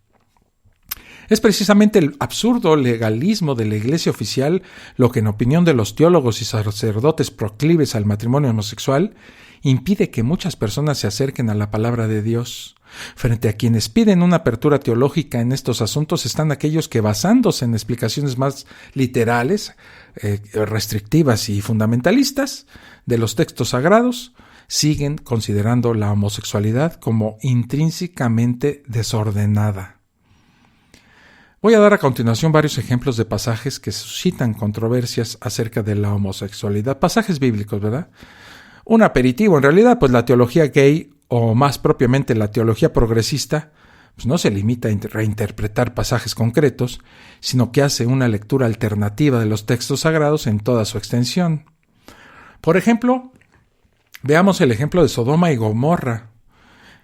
S2: Es precisamente el absurdo legalismo de la Iglesia oficial lo que, en opinión de los teólogos y sacerdotes proclives al matrimonio homosexual, impide que muchas personas se acerquen a la palabra de Dios. Frente a quienes piden una apertura teológica en estos asuntos están aquellos que, basándose en explicaciones más literales, restrictivas y fundamentalistas de los textos sagrados, siguen considerando la homosexualidad como intrínsecamente desordenada. Voy a dar a continuación varios ejemplos de pasajes que suscitan controversias acerca de la homosexualidad. Pasajes bíblicos, ¿verdad? Un aperitivo, en realidad, pues la teología gay, o más propiamente la teología progresista, pues no se limita a reinterpretar pasajes concretos, sino que hace una lectura alternativa de los textos sagrados en toda su extensión. Por ejemplo, veamos el ejemplo de Sodoma y Gomorra.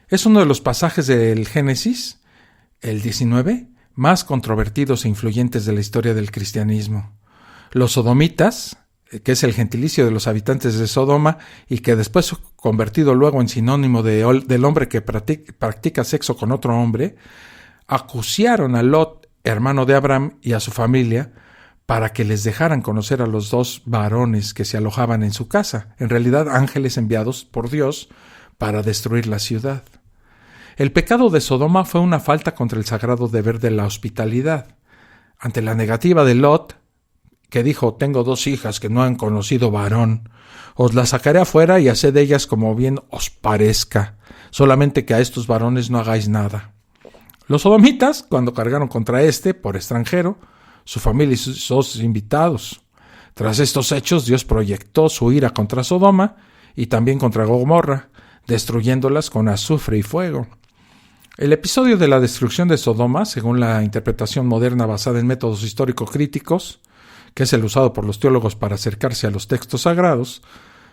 S2: Es uno de los pasajes del Génesis, el 19, más controvertidos e influyentes de la historia del cristianismo. Los sodomitas, que es el gentilicio de los habitantes de Sodoma y que después convertido luego en sinónimo del hombre que practica sexo con otro hombre, acuciaron a Lot, hermano de Abraham, y a su familia para que les dejaran conocer a los dos varones que se alojaban en su casa, en realidad ángeles enviados por Dios para destruir la ciudad. El pecado de Sodoma fue una falta contra el sagrado deber de la hospitalidad. Ante la negativa de Lot, que dijo: tengo 2 hijas que no han conocido varón, os las sacaré afuera y haced de ellas como bien os parezca, solamente que a estos varones no hagáis nada. Los sodomitas, cuando cargaron contra por extranjero, su familia y sus invitados. Tras estos hechos, Dios proyectó su ira contra Sodoma y también contra Gomorra, destruyéndolas con azufre y fuego. El episodio de la destrucción de Sodoma, según la interpretación moderna basada en métodos histórico-críticos, que es el usado por los teólogos para acercarse a los textos sagrados,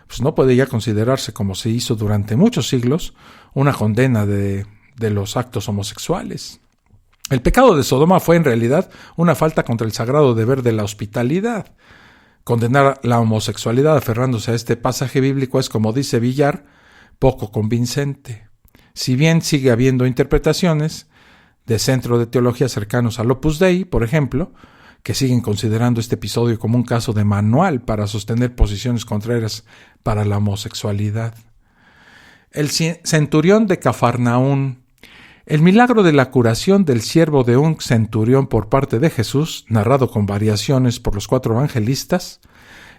S2: pues no puede ya considerarse, como se hizo durante muchos siglos, una condena de los actos homosexuales. El pecado de Sodoma fue en realidad una falta contra el sagrado deber de la hospitalidad. Condenar la homosexualidad aferrándose a este pasaje bíblico es, como dice Villar, poco convincente. Si bien sigue habiendo interpretaciones de centro de teología cercanos al Opus Dei, por ejemplo, que siguen considerando este episodio como un caso de manual para sostener posiciones contrarias para la homosexualidad. El centurión de Cafarnaún. El milagro de la curación del siervo de un centurión por parte de Jesús, narrado con variaciones por los 4 evangelistas,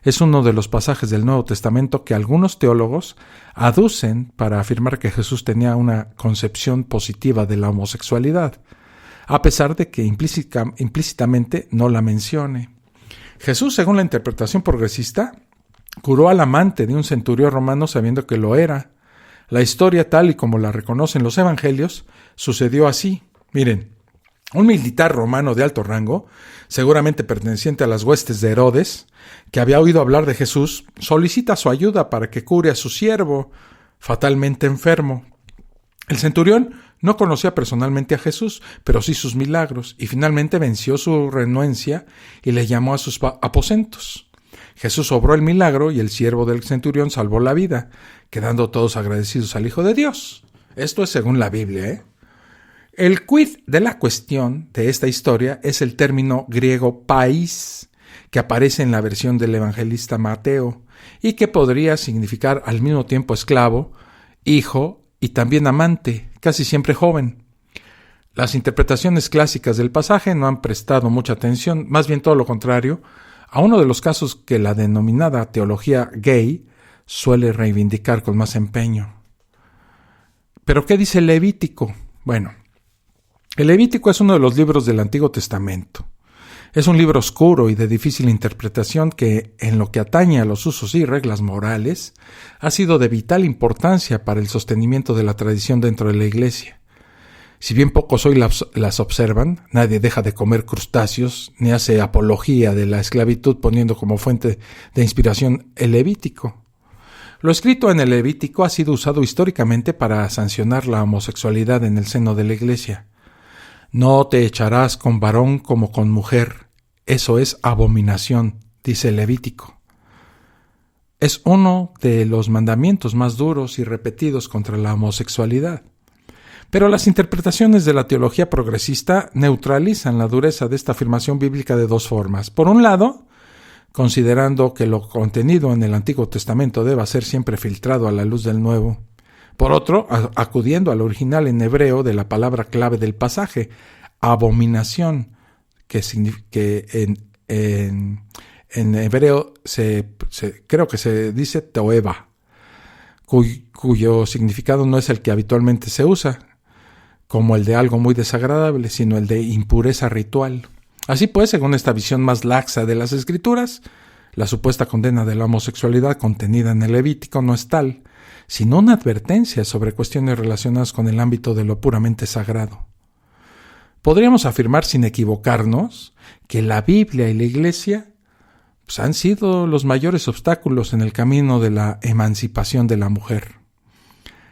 S2: es uno de los pasajes del Nuevo Testamento que algunos teólogos aducen para afirmar que Jesús tenía una concepción positiva de la homosexualidad, a pesar de que implícitamente no la mencione. Jesús, según la interpretación progresista, curó al amante de un centurión romano sabiendo que lo era. La historia, tal y como la reconocen los evangelios, sucedió así. Miren, un militar romano de alto rango, seguramente perteneciente a las huestes de Herodes, que había oído hablar de Jesús, solicita su ayuda para que cure a su siervo, fatalmente enfermo. El centurión no conocía personalmente a Jesús, pero sí sus milagros, y finalmente venció su renuencia y le llamó a sus aposentos. Jesús obró el milagro y el siervo del centurión salvó la vida, quedando todos agradecidos al Hijo de Dios. Esto es según la Biblia, El quid de la cuestión de esta historia es el término griego pais, que aparece en la versión del evangelista Mateo, y que podría significar al mismo tiempo esclavo, hijo y también amante, casi siempre joven. Las interpretaciones clásicas del pasaje no han prestado mucha atención, más bien todo lo contrario, a uno de los casos que la denominada teología gay suele reivindicar con más empeño. ¿Pero qué dice el Levítico? Bueno, el Levítico es uno de los libros del Antiguo Testamento. Es un libro oscuro y de difícil interpretación que, en lo que atañe a los usos y reglas morales, ha sido de vital importancia para el sostenimiento de la tradición dentro de la Iglesia. Si bien pocos hoy las observan, nadie deja de comer crustáceos ni hace apología de la esclavitud poniendo como fuente de inspiración el Levítico. Lo escrito en el Levítico ha sido usado históricamente para sancionar la homosexualidad en el seno de la Iglesia. No te echarás con varón como con mujer, eso es abominación, dice el Levítico. Es uno de los mandamientos más duros y repetidos contra la homosexualidad. Pero las interpretaciones de la teología progresista neutralizan la dureza de esta afirmación bíblica de 2 formas. Por un lado, considerando que lo contenido en el Antiguo Testamento deba ser siempre filtrado a la luz del Nuevo. Por otro, acudiendo al original en hebreo de la palabra clave del pasaje, abominación, que en hebreo creo que se dice toeva, cuyo significado no es el que habitualmente se usa, como el de algo muy desagradable, sino el de impureza ritual. Así pues, según esta visión más laxa de las Escrituras, la supuesta condena de la homosexualidad contenida en el Levítico no es tal, sino una advertencia sobre cuestiones relacionadas con el ámbito de lo puramente sagrado. Podríamos afirmar sin equivocarnos que la Biblia y la Iglesia han sido los mayores obstáculos en el camino de la emancipación de la mujer.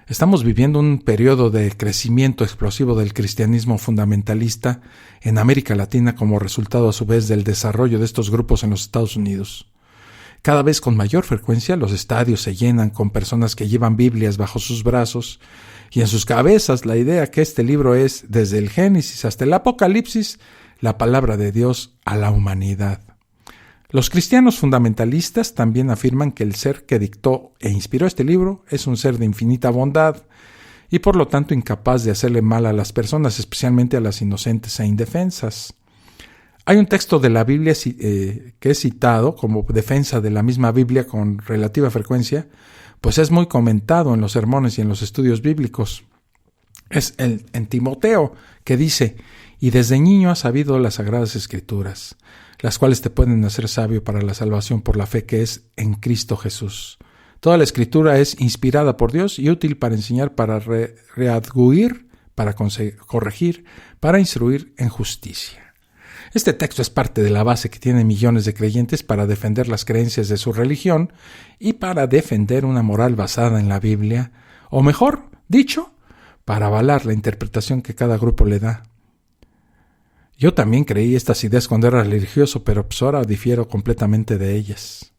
S2: Estamos viviendo un periodo de crecimiento explosivo del cristianismo fundamentalista en América Latina como resultado a su vez del desarrollo de estos grupos en los Estados Unidos. Cada vez con mayor frecuencia los estadios se llenan con personas que llevan Biblias bajo sus brazos y en sus cabezas la idea que este libro es, desde el Génesis hasta el Apocalipsis, la palabra de Dios a la humanidad. Los cristianos fundamentalistas también afirman que el ser que dictó e inspiró este libro es un ser de infinita bondad y por lo tanto incapaz de hacerle mal a las personas, especialmente a las inocentes e indefensas. Hay un texto de la Biblia que es citado como defensa de la misma Biblia con relativa frecuencia, pues es muy comentado en los sermones y en los estudios bíblicos. Es en Timoteo, que dice: «Y desde niño has sabido las Sagradas Escrituras, las cuales te pueden hacer sabio para la salvación por la fe que es en Cristo Jesús. Toda la Escritura es inspirada por Dios y útil para enseñar, para redarguir, para corregir, para instruir en justicia». Este texto es parte de la base que tienen millones de creyentes para defender las creencias de su religión y para defender una moral basada en la Biblia, o mejor dicho, para avalar la interpretación que cada grupo le da. Yo también creí estas ideas cuando era religioso, pero pues ahora difiero completamente de ellas.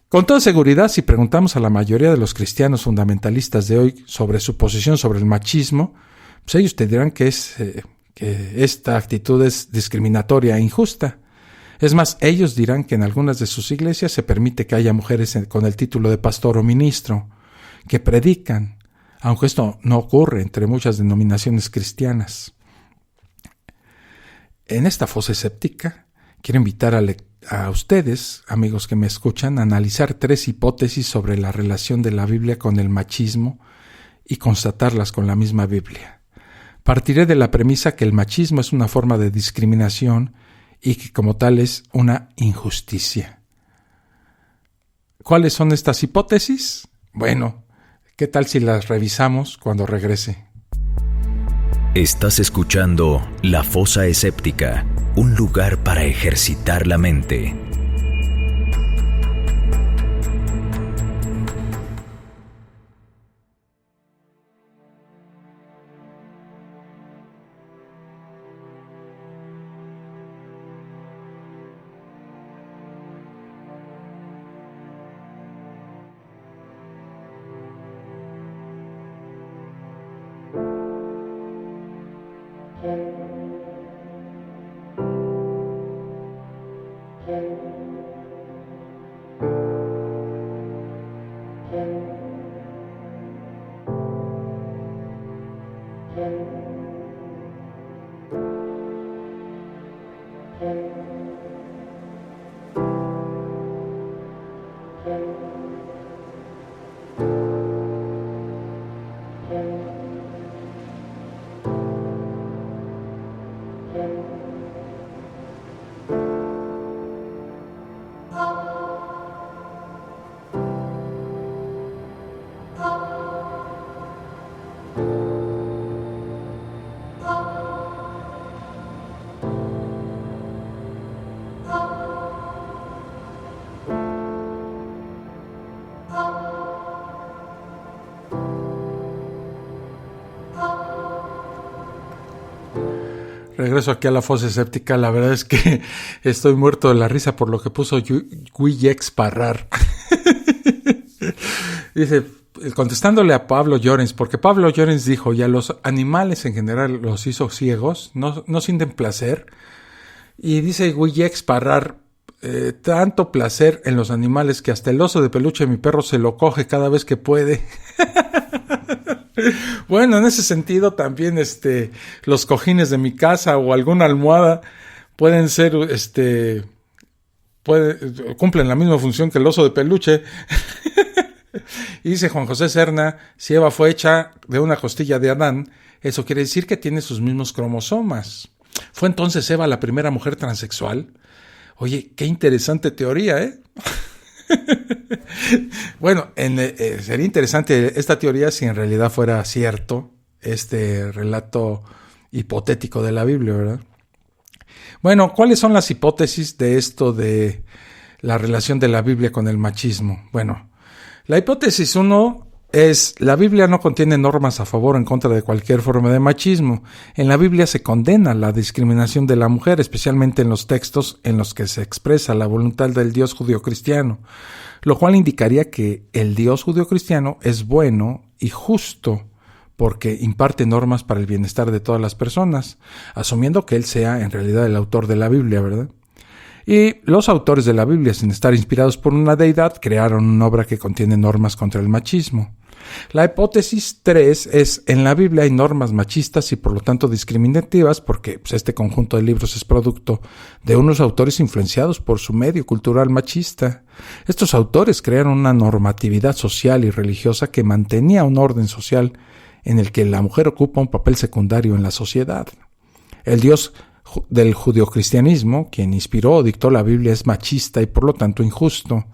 S2: Con toda seguridad, si preguntamos a la mayoría de los cristianos fundamentalistas de hoy sobre su posición sobre el machismo, pues ellos te dirán que es que esta actitud es discriminatoria e injusta. Es más, ellos dirán que en algunas de sus iglesias se permite que haya mujeres con el título de pastor o ministro que predican, aunque esto no ocurre entre muchas denominaciones cristianas. En esta fosa escéptica, quiero invitar a ustedes, amigos que me escuchan, a analizar 3 hipótesis sobre la relación de la Biblia con el machismo y constatarlas con la misma Biblia. Partiré de la premisa que el machismo es una forma de discriminación y que como tal es una injusticia. ¿Cuáles son estas hipótesis? Bueno, ¿qué tal si las revisamos cuando regrese?
S1: Estás escuchando La Fosa Escéptica, un lugar para ejercitar la mente.
S2: Regreso aquí a la fosa escéptica. La verdad es que estoy muerto de la risa por lo que puso Guillex Parrar. Dice, contestándole a Pablo Llorens, porque Pablo Llorens dijo, y a los animales en general los hizo ciegos, no sienten placer. Y dice Guillex Parrar, tanto placer en los animales que hasta el oso de peluche de mi perro se lo coge cada vez que puede. Bueno, en ese sentido también los cojines de mi casa o alguna almohada pueden ser cumplen la misma función que el oso de peluche. Y dice Juan José Serna, si Eva fue hecha de una costilla de Adán, eso quiere decir que tiene sus mismos cromosomas. ¿Fue entonces Eva la primera mujer transexual? Oye, qué interesante teoría, ¿eh? Bueno, sería interesante esta teoría si en realidad fuera cierto este relato hipotético de la Biblia, ¿verdad? Bueno, ¿cuáles son las hipótesis de esto de la relación de la Biblia con el machismo? Bueno, la hipótesis 1 es, la Biblia no contiene normas a favor o en contra de cualquier forma de machismo. En la Biblia se condena la discriminación de la mujer, especialmente en los textos en los que se expresa la voluntad del Dios judio-cristiano, lo cual indicaría que el Dios judio-cristiano es bueno y justo porque imparte normas para el bienestar de todas las personas, asumiendo que Él sea en realidad el autor de la Biblia, ¿verdad? Y los autores de la Biblia, sin estar inspirados por una deidad, crearon una obra que contiene normas contra el machismo. La hipótesis 3 es, en la Biblia hay normas machistas y por lo tanto discriminativas porque este conjunto de libros es producto de unos autores influenciados por su medio cultural machista. Estos autores crearon una normatividad social y religiosa que mantenía un orden social en el que la mujer ocupa un papel secundario en la sociedad. El Dios del judeocristianismo, quien inspiró o dictó la Biblia, es machista y por lo tanto injusto.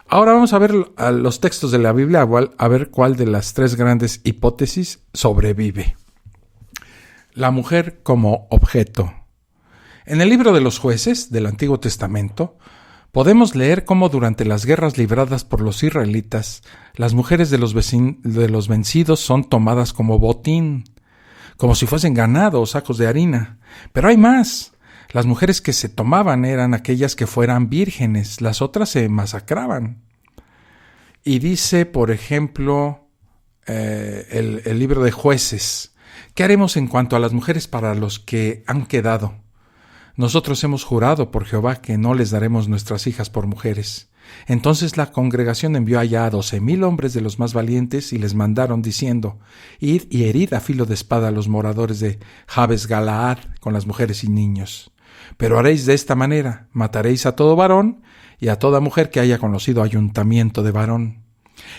S2: Ahora vamos a ver a los textos de la Biblia, a ver cuál de las 3 grandes hipótesis sobrevive. La mujer como objeto. En el libro de los Jueces del Antiguo Testamento podemos leer cómo durante las guerras libradas por los israelitas, las mujeres de los vencidos son tomadas como botín, como si fuesen ganado o sacos de harina. Pero hay más. Las mujeres que se tomaban eran aquellas que fueran vírgenes, las otras se masacraban. Y dice, por ejemplo, el libro de Jueces, ¿Qué haremos en cuanto a las mujeres para los que han quedado? Nosotros hemos jurado por Jehová que no les daremos nuestras hijas por mujeres. Entonces la congregación envió allá a 12,000 hombres de los más valientes y les mandaron diciendo: Id y herid a filo de espada a los moradores de Jabes Galaad con las mujeres y niños. Pero haréis de esta manera: mataréis a todo varón y a toda mujer que haya conocido ayuntamiento de varón.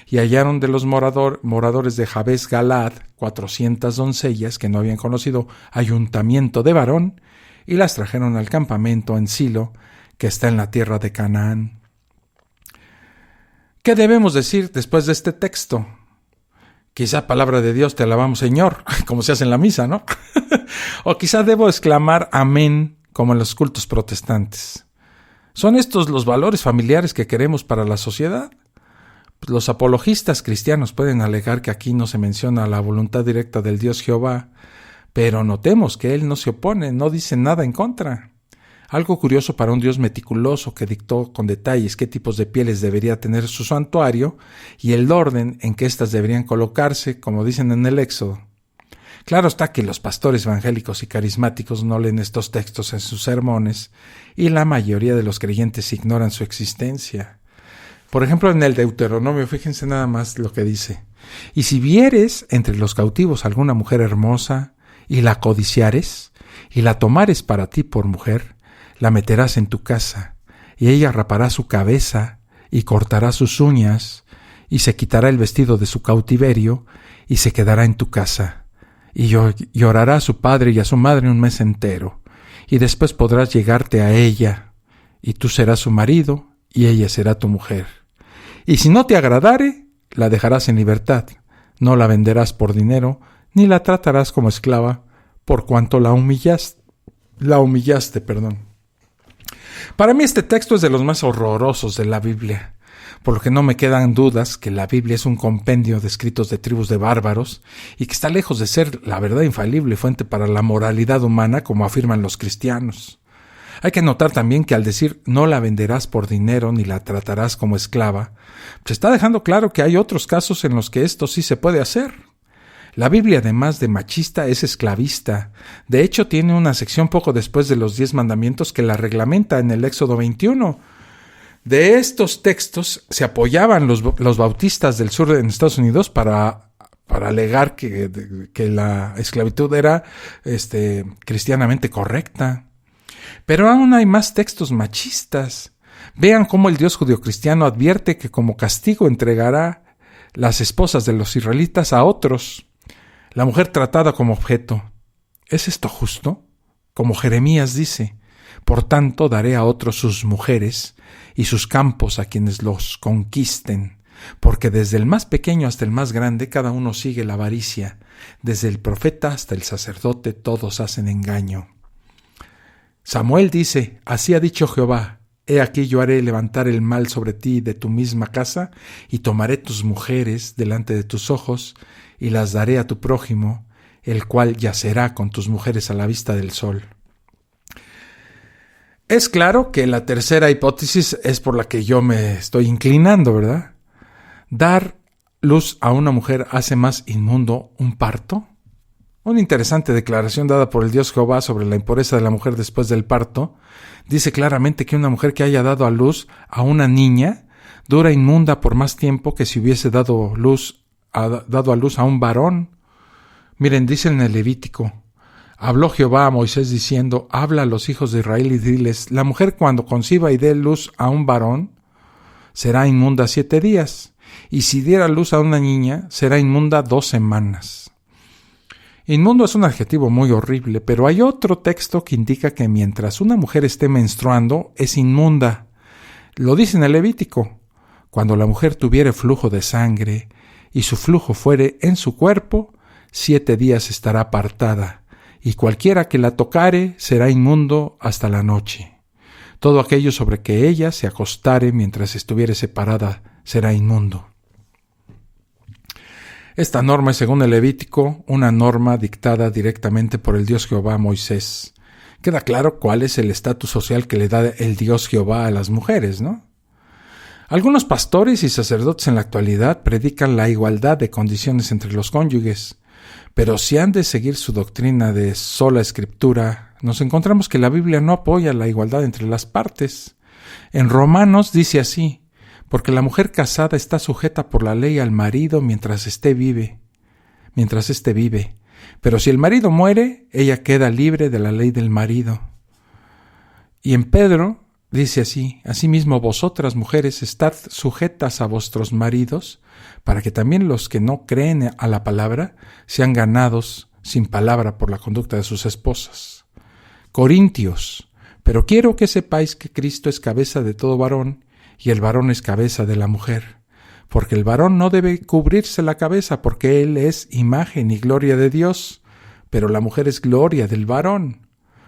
S2: Y hallaron de los moradores de Jabes Galaad 400 doncellas que no habían conocido ayuntamiento de varón, y las trajeron al campamento en Silo, que está en la tierra de Canaán. ¿Qué debemos decir después de este texto? Quizá palabra de Dios, te alabamos Señor, como se hace en la misa, ¿no? O quizá debo exclamar amén, como en los cultos protestantes. ¿Son estos los valores familiares que queremos para la sociedad? Los apologistas cristianos pueden alegar que aquí no se menciona la voluntad directa del Dios Jehová, pero notemos que Él no se opone, no dice nada en contra. Algo curioso para un Dios meticuloso que dictó con detalles qué tipos de pieles debería tener su santuario y el orden en que éstas deberían colocarse, como dicen en el Éxodo. Claro está que los pastores evangélicos y carismáticos no leen estos textos en sus sermones y la mayoría de los creyentes ignoran su existencia. Por ejemplo, en el Deuteronomio, fíjense nada más lo que dice: y si vieres entre los cautivos alguna mujer hermosa y la codiciares y la tomares para ti por mujer, la meterás en tu casa, y ella rapará su cabeza, y cortará sus uñas, y se quitará el vestido de su cautiverio, y se quedará en tu casa. Y llorará a su padre y a su madre un mes entero, y después podrás llegarte a ella, y tú serás su marido, y ella será tu mujer. Y si no te agradare, la dejarás en libertad, no la venderás por dinero, ni la tratarás como esclava, por cuanto la humillaste. Para mí este texto es de los más horrorosos de la Biblia, por lo que no me quedan dudas que la Biblia es un compendio de escritos de tribus de bárbaros y que está lejos de ser la verdad infalible y fuente para la moralidad humana como afirman los cristianos. Hay que notar también que al decir no la venderás por dinero ni la tratarás como esclava, se está dejando claro que hay otros casos en los que esto sí se puede hacer. La Biblia, además de machista, es esclavista. De hecho, tiene una sección poco después de los 10 mandamientos que la reglamenta en el Éxodo 21. De estos textos se apoyaban los bautistas del sur en Estados Unidos para alegar que la esclavitud era cristianamente correcta. Pero aún hay más textos machistas. Vean cómo el Dios judeocristiano advierte que como castigo entregará las esposas de los israelitas a otros. La mujer tratada como objeto. ¿Es esto justo? Como Jeremías dice: por tanto daré a otros sus mujeres y sus campos a quienes los conquisten, porque desde el más pequeño hasta el más grande cada uno sigue la avaricia, desde el profeta hasta el sacerdote todos hacen engaño. Samuel dice: así ha dicho Jehová: he aquí yo haré levantar el mal sobre ti de tu misma casa, y tomaré tus mujeres delante de tus ojos, y las daré a tu prójimo, el cual yacerá con tus mujeres a la vista del sol. Es claro que la tercera hipótesis es por la que yo me estoy inclinando, ¿verdad? ¿Dar luz a una mujer hace más inmundo un parto? Una interesante declaración dada por el Dios Jehová sobre la impureza de la mujer después del parto dice claramente que una mujer que haya dado a luz a una niña dura inmunda por más tiempo que si hubiese dado a luz a un varón. Miren, dice en el Levítico: habló Jehová a Moisés diciendo: habla a los hijos de Israel y diles: la mujer cuando conciba y dé luz a un varón será inmunda 7 días, y si diera luz a una niña será inmunda 2 semanas. Inmundo es un adjetivo muy horrible, pero hay otro texto que indica que mientras una mujer esté menstruando es inmunda. Lo dice en el Levítico: cuando la mujer tuviere flujo de sangre y su flujo fuere en su cuerpo, 7 días estará apartada, y cualquiera que la tocare será inmundo hasta la noche. Todo aquello sobre que ella se acostare mientras estuviere separada será inmundo. Esta norma es, según el Levítico, una norma dictada directamente por el Dios Jehová a Moisés. Queda claro cuál es el estatus social que le da el Dios Jehová a las mujeres, ¿no? Algunos pastores y sacerdotes en la actualidad predican la igualdad de condiciones entre los cónyuges, Pero si han de seguir su doctrina de sola escritura, nos encontramos que la Biblia no apoya la igualdad entre las partes. En Romanos dice así: porque la mujer casada está sujeta por la ley al marido mientras éste vive. Pero si el marido muere, ella queda libre de la ley del marido. Y en Pedro dice así: asimismo vosotras, mujeres, estad sujetas a vuestros maridos, para que también los que no creen a la palabra sean ganados sin palabra por la conducta de sus esposas. Corintios: pero quiero que sepáis que Cristo es cabeza de todo varón, y el varón es cabeza de la mujer. Porque el varón no debe cubrirse la cabeza, porque él es imagen y gloria de Dios, pero la mujer es gloria del varón,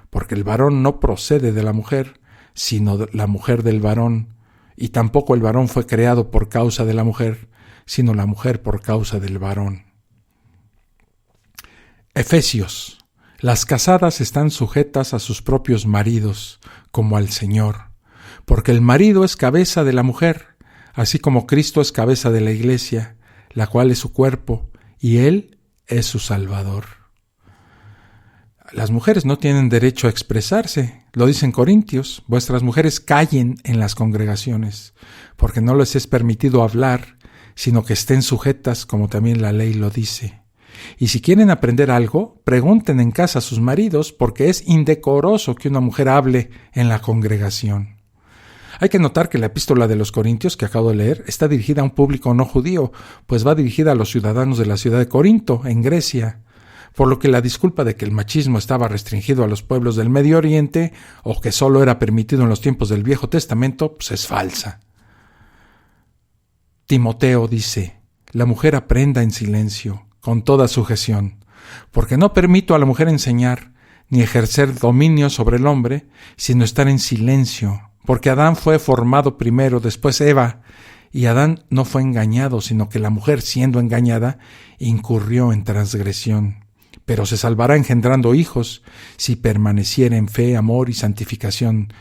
S2: porque el varón no procede de la mujer, sino la mujer del varón, y tampoco el varón fue creado por causa de la mujer, sino la mujer por causa del varón. Efesios: las casadas están sujetas a sus propios maridos, como al Señor, porque el marido es cabeza de la mujer, así como Cristo es cabeza de la iglesia, la cual es su cuerpo, y Él es su Salvador. Las mujeres no tienen derecho a expresarse, lo dicen Corintios: vuestras mujeres callen en las congregaciones, porque no les es permitido hablar, sino que estén sujetas como también la ley lo dice. Y si quieren aprender algo, pregunten en casa a sus maridos, porque es indecoroso que una mujer hable en la congregación. Hay que notar que la epístola de los Corintios que acabo de leer está dirigida a un público no judío, pues va dirigida a los ciudadanos de la ciudad de Corinto, en Grecia, por lo que la disculpa de que el machismo estaba restringido a los pueblos del Medio Oriente o que solo era permitido en los tiempos del Viejo Testamento, pues es falsa. Timoteo dice: la mujer aprenda en silencio, con toda sujeción, porque no permito a la mujer enseñar ni ejercer dominio sobre el hombre, sino estar en silencio. Porque Adán fue formado primero, después Eva, y Adán no fue engañado, sino que la mujer, siendo engañada, incurrió en transgresión. Pero se salvará engendrando hijos, si permaneciera en fe, amor y santificación,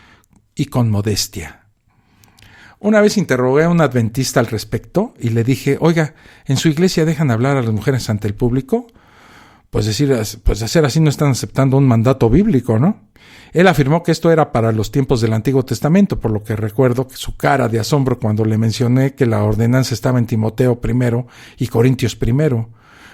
S2: y con modestia. Una vez interrogué a un adventista al respecto, y le dije: oiga, ¿en su iglesia dejan hablar a las mujeres ante el público? Pues de ser así no están aceptando un mandato bíblico, ¿no? Él afirmó que esto era para los tiempos del Antiguo Testamento, por lo que recuerdo que su cara de asombro cuando le mencioné que la ordenanza estaba en Timoteo I y Corintios I.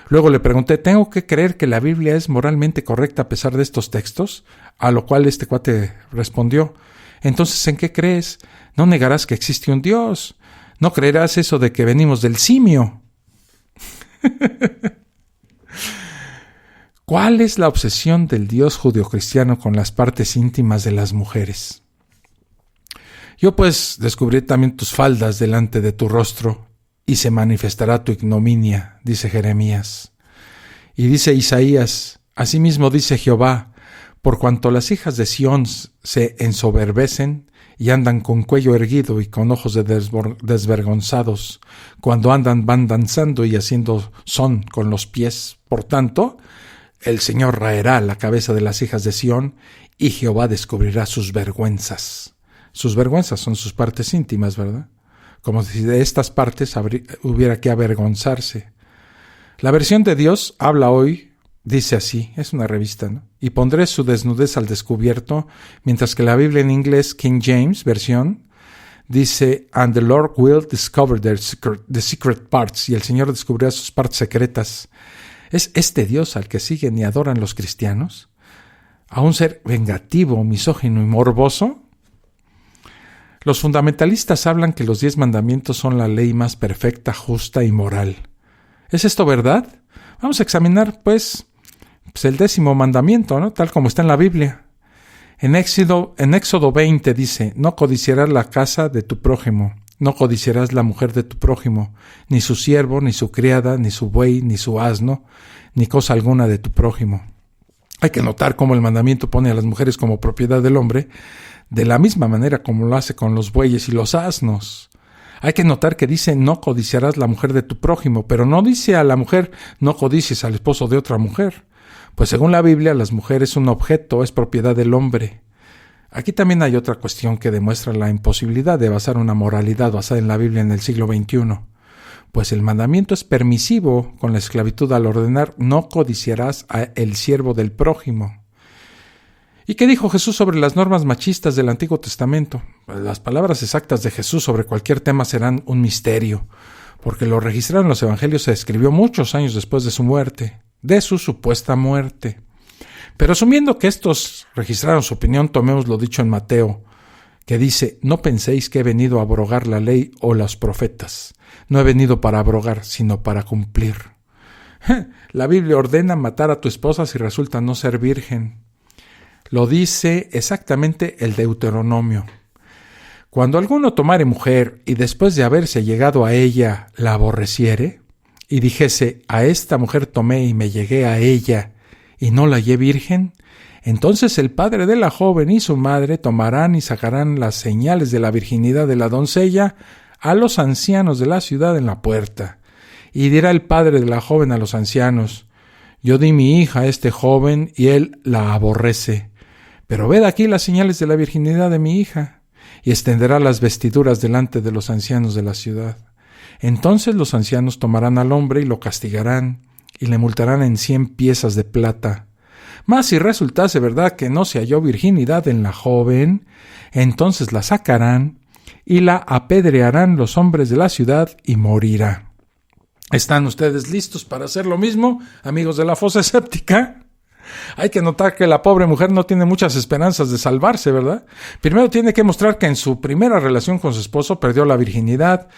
S2: Luego le pregunté: ¿tengo que creer que la Biblia es moralmente correcta a pesar de estos textos? A lo cual este cuate respondió: entonces, ¿en qué crees? No negarás que existe un Dios. No creerás eso de que venimos del simio. ¿Cuál es la obsesión del Dios judeocristiano con las partes íntimas de las mujeres? Yo pues descubriré también tus faldas delante de tu rostro, y se manifestará tu ignominia, dice Jeremías. Y dice Isaías: asimismo dice Jehová: por cuanto las hijas de Sión se ensoberbecen y andan con cuello erguido y con ojos desvergonzados, cuando andan van danzando y haciendo son con los pies. Por tanto, el Señor raerá la cabeza de las hijas de Sión, y Jehová descubrirá sus vergüenzas. Sus vergüenzas son sus partes íntimas, ¿verdad? Como si de estas partes hubiera que avergonzarse. La versión de Dios habla hoy, dice así, es una revista, ¿no? Y pondré su desnudez al descubierto, mientras que la Biblia en inglés, King James, versión, dice: and the Lord will discover the secret parts, y el Señor descubrirá sus partes secretas. ¿Es este Dios al que siguen y adoran los cristianos? ¿A un ser vengativo, misógino y morboso? Los fundamentalistas hablan que los 10 mandamientos son la ley más perfecta, justa y moral. ¿Es esto verdad? Vamos a examinar, pues el 10º mandamiento, ¿no? Tal como está en la Biblia. En Éxodo 20 dice: no codiciarás la casa de tu prójimo. No codiciarás la mujer de tu prójimo, ni su siervo, ni su criada, ni su buey, ni su asno, ni cosa alguna de tu prójimo. Hay que notar cómo el mandamiento pone a las mujeres como propiedad del hombre, de la misma manera como lo hace con los bueyes y los asnos. Hay que notar que dice: no codiciarás la mujer de tu prójimo, pero no dice a la mujer: no codicies al esposo de otra mujer. Pues según la Biblia, las mujeres son un objeto, es propiedad del hombre. Aquí también hay otra cuestión que demuestra la imposibilidad de basar una moralidad basada en la Biblia en el siglo XXI. pues el mandamiento es permisivo con la esclavitud al ordenar: no codiciarás el siervo del prójimo. ¿Y qué dijo Jesús sobre las normas machistas del Antiguo Testamento? Pues las palabras exactas de Jesús sobre cualquier tema serán un misterio, porque lo registrado en los evangelios se escribió muchos años después de su muerte, de su supuesta muerte. Pero asumiendo que estos registraron su opinión, tomemos lo dicho en Mateo, que dice: no penséis que he venido a abrogar la ley o los profetas. No he venido para abrogar, sino para cumplir. La Biblia ordena matar a tu esposa si resulta no ser virgen. Lo dice exactamente el Deuteronomio. Cuando alguno tomare mujer y después de haberse llegado a ella la aborreciere, y dijese: a esta mujer tomé y me llegué a ella, y no la hallé virgen, entonces el padre de la joven y su madre tomarán y sacarán las señales de la virginidad de la doncella a los ancianos de la ciudad en la puerta. Y dirá el padre de la joven a los ancianos: yo di mi hija a este joven y él la aborrece, pero ved aquí las señales de la virginidad de mi hija. Y extenderá las vestiduras delante de los ancianos de la ciudad. Entonces los ancianos tomarán al hombre y lo castigarán, y le multarán en 100 piezas de plata. Mas si resultase verdad que no se halló virginidad en la joven, entonces la sacarán y la apedrearán los hombres de la ciudad y morirá. ¿Están ustedes listos para hacer lo mismo, amigos de la fosa escéptica? Hay que notar que la pobre mujer no tiene muchas esperanzas de salvarse, ¿verdad? Primero tiene que mostrar que en su primera relación con su esposo perdió la virginidad,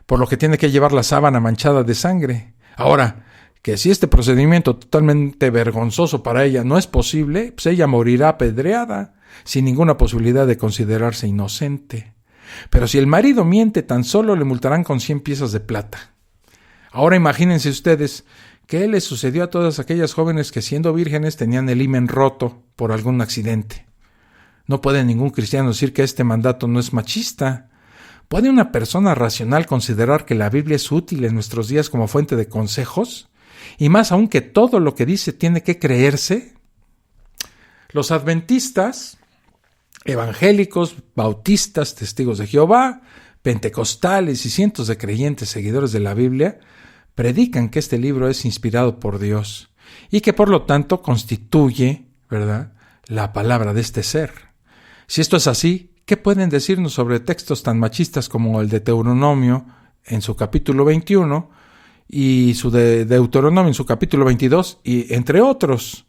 S2: por lo que tiene que llevar la sábana manchada de sangre. Ahora, que si este procedimiento totalmente vergonzoso para ella no es posible, pues ella morirá apedreada, sin ninguna posibilidad de considerarse inocente. Pero si el marido miente, tan solo le multarán con 100 piezas de plata. Ahora imagínense ustedes qué les sucedió a todas aquellas jóvenes que, siendo vírgenes, tenían el himen roto por algún accidente. No puede ningún cristiano decir que este mandato no es machista. ¿Puede una persona racional considerar que la Biblia es útil en nuestros días como fuente de consejos? Y más aún que todo lo que dice tiene que creerse. Los adventistas, evangélicos, bautistas, testigos de Jehová, pentecostales y cientos de creyentes seguidores de la Biblia predican que este libro es inspirado por Dios y que por lo tanto constituye, ¿verdad?, la palabra de este ser. Si esto es así, ¿qué pueden decirnos sobre textos tan machistas como el de Deuteronomio en su capítulo 21 y su de Deuteronomio en su capítulo 22 y entre otros?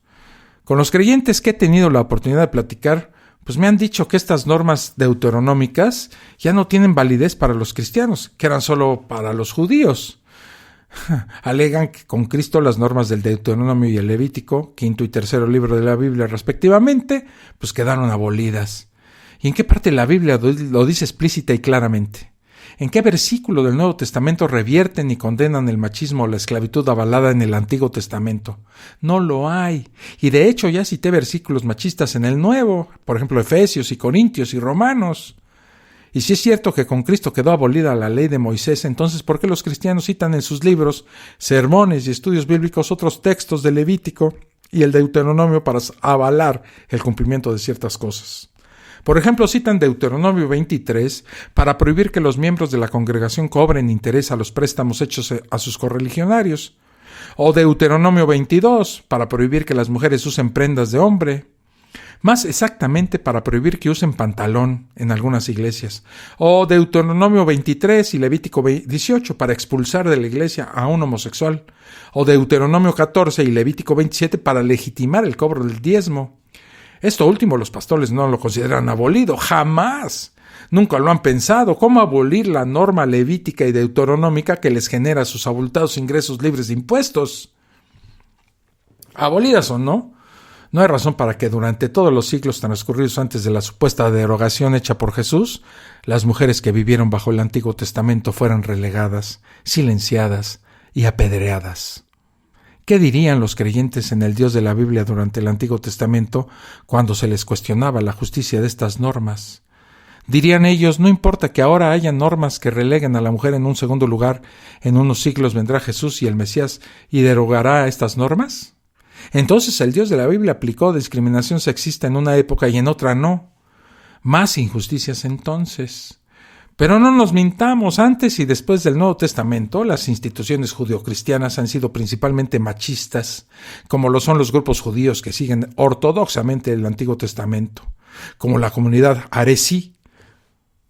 S2: Con los creyentes que he tenido la oportunidad de platicar, pues me han dicho que estas normas deuteronómicas ya no tienen validez para los cristianos, que eran solo para los judíos. Alegan que con Cristo las normas del Deuteronomio y el Levítico, quinto y tercero libro de la Biblia respectivamente, pues quedaron abolidas. ¿Y en qué parte de la Biblia lo dice explícita y claramente? ¿En qué versículo del Nuevo Testamento revierten y condenan el machismo o la esclavitud avalada en el Antiguo Testamento? No lo hay. Y de hecho ya cité versículos machistas en el Nuevo, por ejemplo Efesios y Corintios y Romanos. Y si es cierto que con Cristo quedó abolida la ley de Moisés, entonces ¿por qué los cristianos citan en sus libros, sermones y estudios bíblicos otros textos del Levítico y el Deuteronomio para avalar el cumplimiento de ciertas cosas? Por ejemplo, citan Deuteronomio 23 para prohibir que los miembros de la congregación cobren interés a los préstamos hechos a sus correligionarios, o Deuteronomio 22 para prohibir que las mujeres usen prendas de hombre, más exactamente para prohibir que usen pantalón en algunas iglesias, o Deuteronomio 23 y Levítico 18 para expulsar de la iglesia a un homosexual, o Deuteronomio 14 y Levítico 27 para legitimar el cobro del diezmo. Esto último los pastores no lo consideran abolido, jamás. Nunca lo han pensado. ¿Cómo abolir la norma levítica y deuteronómica que les genera sus abultados ingresos libres de impuestos? Abolidas o no, no hay razón para que durante todos los siglos transcurridos antes de la supuesta derogación hecha por Jesús, las mujeres que vivieron bajo el Antiguo Testamento fueran relegadas, silenciadas y apedreadas. ¿Qué dirían los creyentes en el Dios de la Biblia durante el Antiguo Testamento cuando se les cuestionaba la justicia de estas normas? Dirían ellos: no importa que ahora haya normas que releguen a la mujer en un segundo lugar, en unos siglos vendrá Jesús y el Mesías y derogará estas normas. Entonces el Dios de la Biblia aplicó discriminación sexista en una época y en otra no. Más injusticias entonces. Pero no nos mintamos, antes y después del Nuevo Testamento, las instituciones judeocristianas han sido principalmente machistas, como lo son los grupos judíos que siguen ortodoxamente el Antiguo Testamento, como la comunidad Aresí.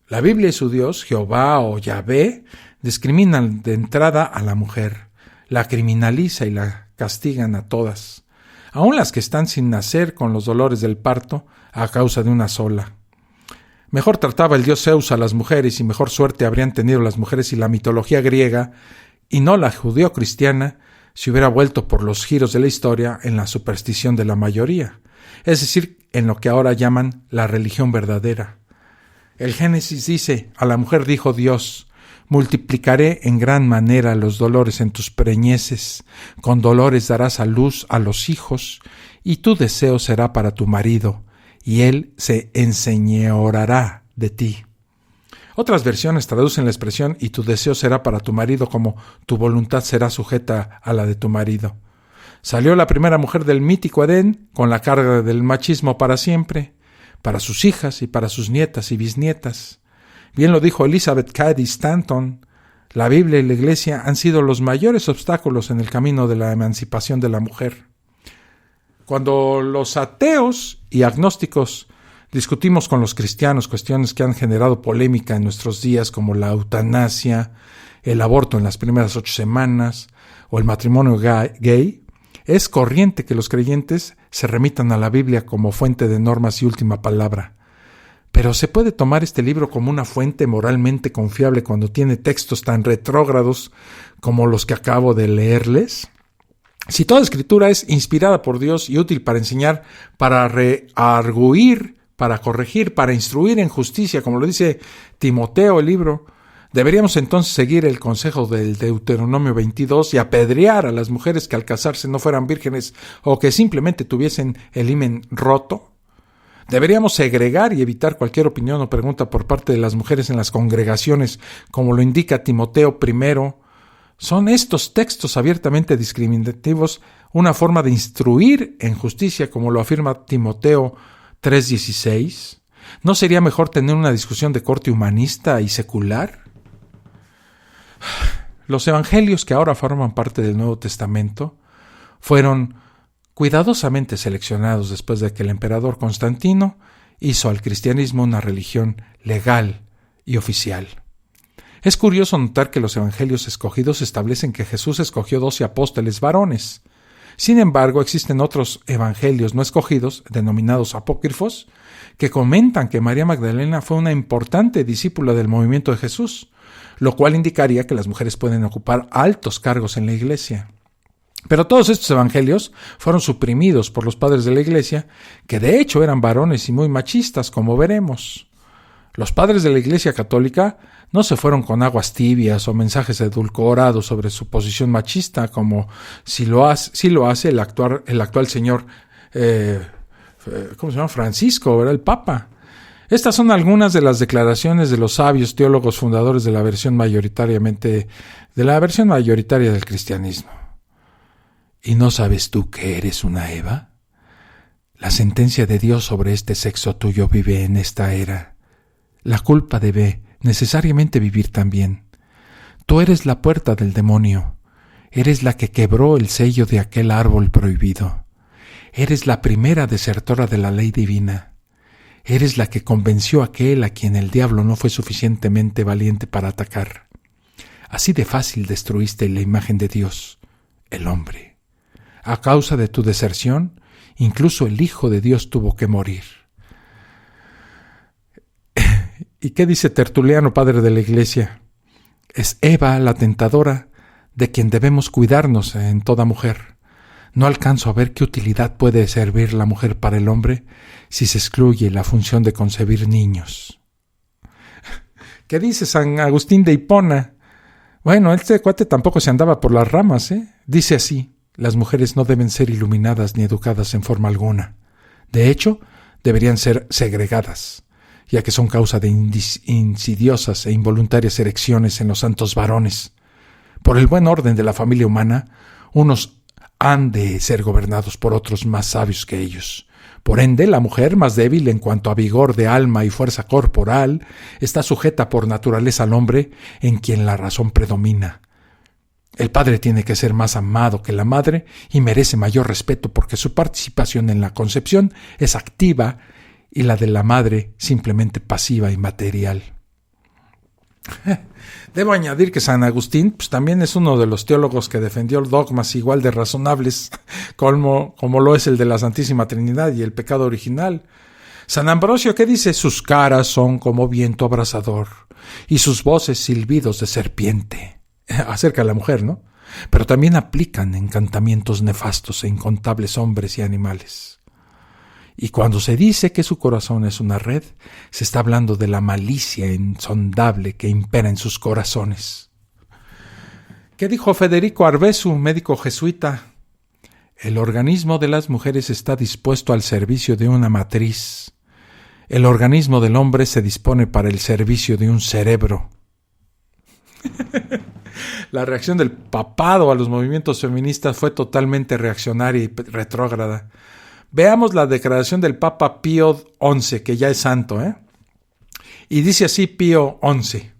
S2: La Biblia y su Dios, Jehová o Yahvé, discriminan de entrada a la mujer, la criminaliza y la castigan a todas, aun las que están sin nacer con los dolores del parto a causa de una sola. Mejor trataba el dios Zeus a las mujeres y mejor suerte habrían tenido las mujeres y la mitología griega, y no la judeo-cristiana, si hubiera vuelto por los giros de la historia en la superstición de la mayoría, es decir, en lo que ahora llaman la religión verdadera. El Génesis dice: a la mujer dijo Dios: multiplicaré en gran manera los dolores en tus preñeces, con dolores darás a luz a los hijos, y tu deseo será para tu marido, y él se enseñoreará de ti. Otras versiones traducen la expresión y tu deseo será para tu marido como tu voluntad será sujeta a la de tu marido. Salió la primera mujer del mítico Edén con la carga del machismo para siempre, para sus hijas y para sus nietas y bisnietas. Bien lo dijo Elizabeth Cady Stanton: la Biblia y la Iglesia han sido los mayores obstáculos en el camino de la emancipación de la mujer. Cuando los ateos y agnósticos discutimos con los cristianos cuestiones que han generado polémica en nuestros días, como la eutanasia, el aborto en las primeras 8 semanas o el matrimonio gay, es corriente que los creyentes se remitan a la Biblia como fuente de normas y última palabra. Pero ¿se puede tomar este libro como una fuente moralmente confiable cuando tiene textos tan retrógrados como los que acabo de leerles? Si toda escritura es inspirada por Dios y útil para enseñar, para rearguir, para corregir, para instruir en justicia, como lo dice Timoteo el libro, deberíamos entonces seguir el consejo del Deuteronomio 22 y apedrear a las mujeres que al casarse no fueran vírgenes o que simplemente tuviesen el himen roto. Deberíamos segregar y evitar cualquier opinión o pregunta por parte de las mujeres en las congregaciones, como lo indica Timoteo I. ¿Son estos textos abiertamente discriminativos una forma de instruir en justicia, como lo afirma Timoteo 3:16? ¿No sería mejor tener una discusión de corte humanista y secular? Los evangelios que ahora forman parte del Nuevo Testamento fueron cuidadosamente seleccionados después de que el emperador Constantino hizo al cristianismo una religión legal y oficial. Es curioso notar que los evangelios escogidos establecen que Jesús escogió 12 apóstoles varones. Sin embargo, existen otros evangelios no escogidos, denominados apócrifos, que comentan que María Magdalena fue una importante discípula del movimiento de Jesús, lo cual indicaría que las mujeres pueden ocupar altos cargos en la Iglesia. Pero todos estos evangelios fueron suprimidos por los padres de la Iglesia, que de hecho eran varones y muy machistas, como veremos. Los padres de la Iglesia Católica no se fueron con aguas tibias o mensajes edulcorados sobre su posición machista, como si lo hace el actual señor Francisco, ¿verdad? El Papa. Estas son algunas de las declaraciones de los sabios teólogos fundadores de la versión mayoritaria del cristianismo. ¿Y no sabes tú que eres una Eva? La sentencia de Dios sobre este sexo tuyo vive en esta era. La culpa debe necesariamente vivir también. Tú eres la puerta del demonio. Eres la que quebró el sello de aquel árbol prohibido. Eres la primera desertora de la ley divina. Eres la que convenció a aquel a quien el diablo no fue suficientemente valiente para atacar. Así de fácil destruiste la imagen de Dios, el hombre. A causa de tu deserción, incluso el Hijo de Dios tuvo que morir. ¿Y qué dice Tertuliano, padre de la Iglesia? Es Eva la tentadora, de quien debemos cuidarnos en toda mujer. No alcanzo a ver qué utilidad puede servir la mujer para el hombre si se excluye la función de concebir niños. ¿Qué dice San Agustín de Hipona? Bueno, este cuate tampoco se andaba por las ramas, ¿eh? Dice así: las mujeres no deben ser iluminadas ni educadas en forma alguna. De hecho, deberían ser segregadas, ya que son causa de insidiosas e involuntarias erecciones en los santos varones. Por el buen orden de la familia humana, unos han de ser gobernados por otros más sabios que ellos, Por ende, la mujer, más débil en cuanto a vigor de alma y fuerza corporal, está sujeta por naturaleza al hombre, en quien la razón predomina. El padre tiene que ser más amado que la madre y merece mayor respeto porque su participación en la concepción es activa y la de la madre simplemente pasiva y material. Debo añadir que San Agustín también es uno de los teólogos que defendió dogmas igual de razonables como lo es el de la Santísima Trinidad y el pecado original. San Ambrosio, ¿qué dice? Sus caras son como viento abrasador y sus voces silbidos de serpiente. Acerca de la mujer, ¿no? Pero también aplican encantamientos nefastos a incontables hombres y animales. Y cuando se dice que su corazón es una red, se está hablando de la malicia insondable que impera en sus corazones. ¿Qué dijo Federico Arbesu, médico jesuita? El organismo de las mujeres está dispuesto al servicio de una matriz. El organismo del hombre se dispone para el servicio de un cerebro. La reacción del papado a los movimientos feministas fue totalmente reaccionaria y retrógrada. Veamos la declaración del Papa Pío XI, que ya es santo, Y dice así Pío XI: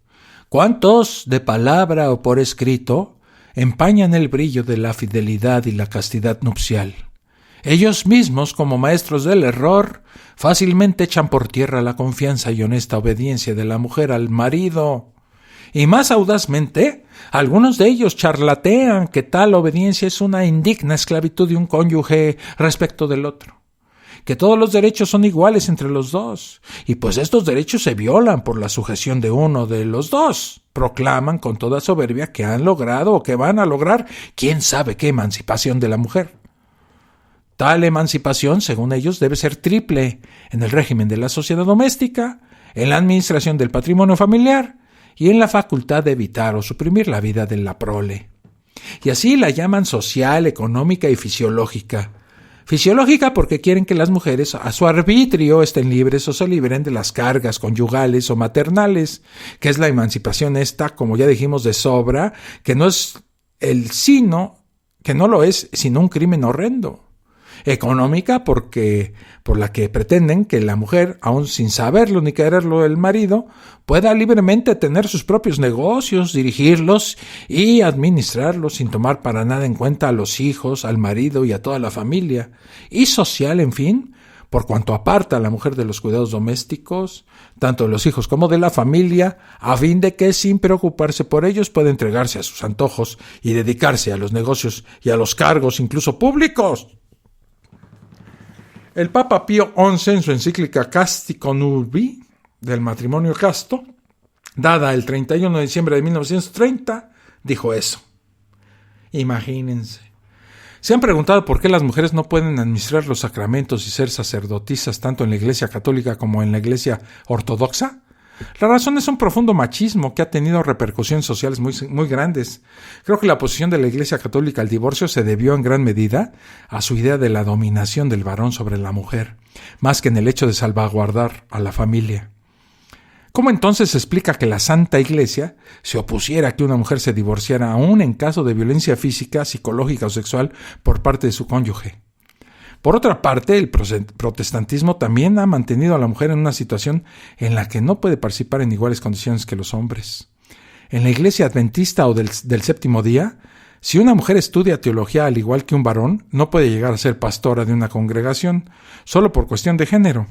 S2: ¿cuántos de palabra o por escrito empañan el brillo de la fidelidad y la castidad nupcial? Ellos mismos, como maestros del error, fácilmente echan por tierra la confianza y honesta obediencia de la mujer al marido. Y más audazmente, algunos de ellos charlatean que tal obediencia es una indigna esclavitud de un cónyuge respecto del otro, que todos los derechos son iguales entre los dos, y pues estos derechos se violan por la sujeción de uno de los dos. Proclaman con toda soberbia que han logrado o que van a lograr quién sabe qué emancipación de la mujer. Tal emancipación, según ellos, debe ser triple: en el régimen de la sociedad doméstica, en la administración del patrimonio familiar y en la facultad de evitar o suprimir la vida de la prole. Y así la llaman social, económica y fisiológica. Fisiológica porque quieren que las mujeres a su arbitrio estén libres o se liberen de las cargas conyugales o maternales, que es la emancipación esta, como ya dijimos, de sobra, que no lo es sino un crimen horrendo. Económica porque por la que pretenden que la mujer, aun sin saberlo ni quererlo el marido, pueda libremente tener sus propios negocios, dirigirlos y administrarlos sin tomar para nada en cuenta a los hijos, al marido y a toda la familia. Y social, en fin, por cuanto aparta a la mujer de los cuidados domésticos, tanto de los hijos como de la familia, a fin de que sin preocuparse por ellos pueda entregarse a sus antojos y dedicarse a los negocios y a los cargos incluso públicos. El Papa Pío XI, en su encíclica Casti Connubii, del matrimonio casto, dada el 31 de diciembre de 1930, dijo eso. Imagínense. ¿Se han preguntado por qué las mujeres no pueden administrar los sacramentos y ser sacerdotisas tanto en la Iglesia católica como en la Iglesia ortodoxa? La razón es un profundo machismo que ha tenido repercusiones sociales muy grandes. Creo que la posición de la Iglesia católica al divorcio se debió en gran medida a su idea de la dominación del varón sobre la mujer, más que en el hecho de salvaguardar a la familia. ¿Cómo entonces se explica que la Santa Iglesia se opusiera a que una mujer se divorciara aún en caso de violencia física, psicológica o sexual por parte de su cónyuge? Por otra parte, el protestantismo también ha mantenido a la mujer en una situación en la que no puede participar en iguales condiciones que los hombres. En la Iglesia adventista o del séptimo día, si una mujer estudia teología al igual que un varón, no puede llegar a ser pastora de una congregación, solo por cuestión de género.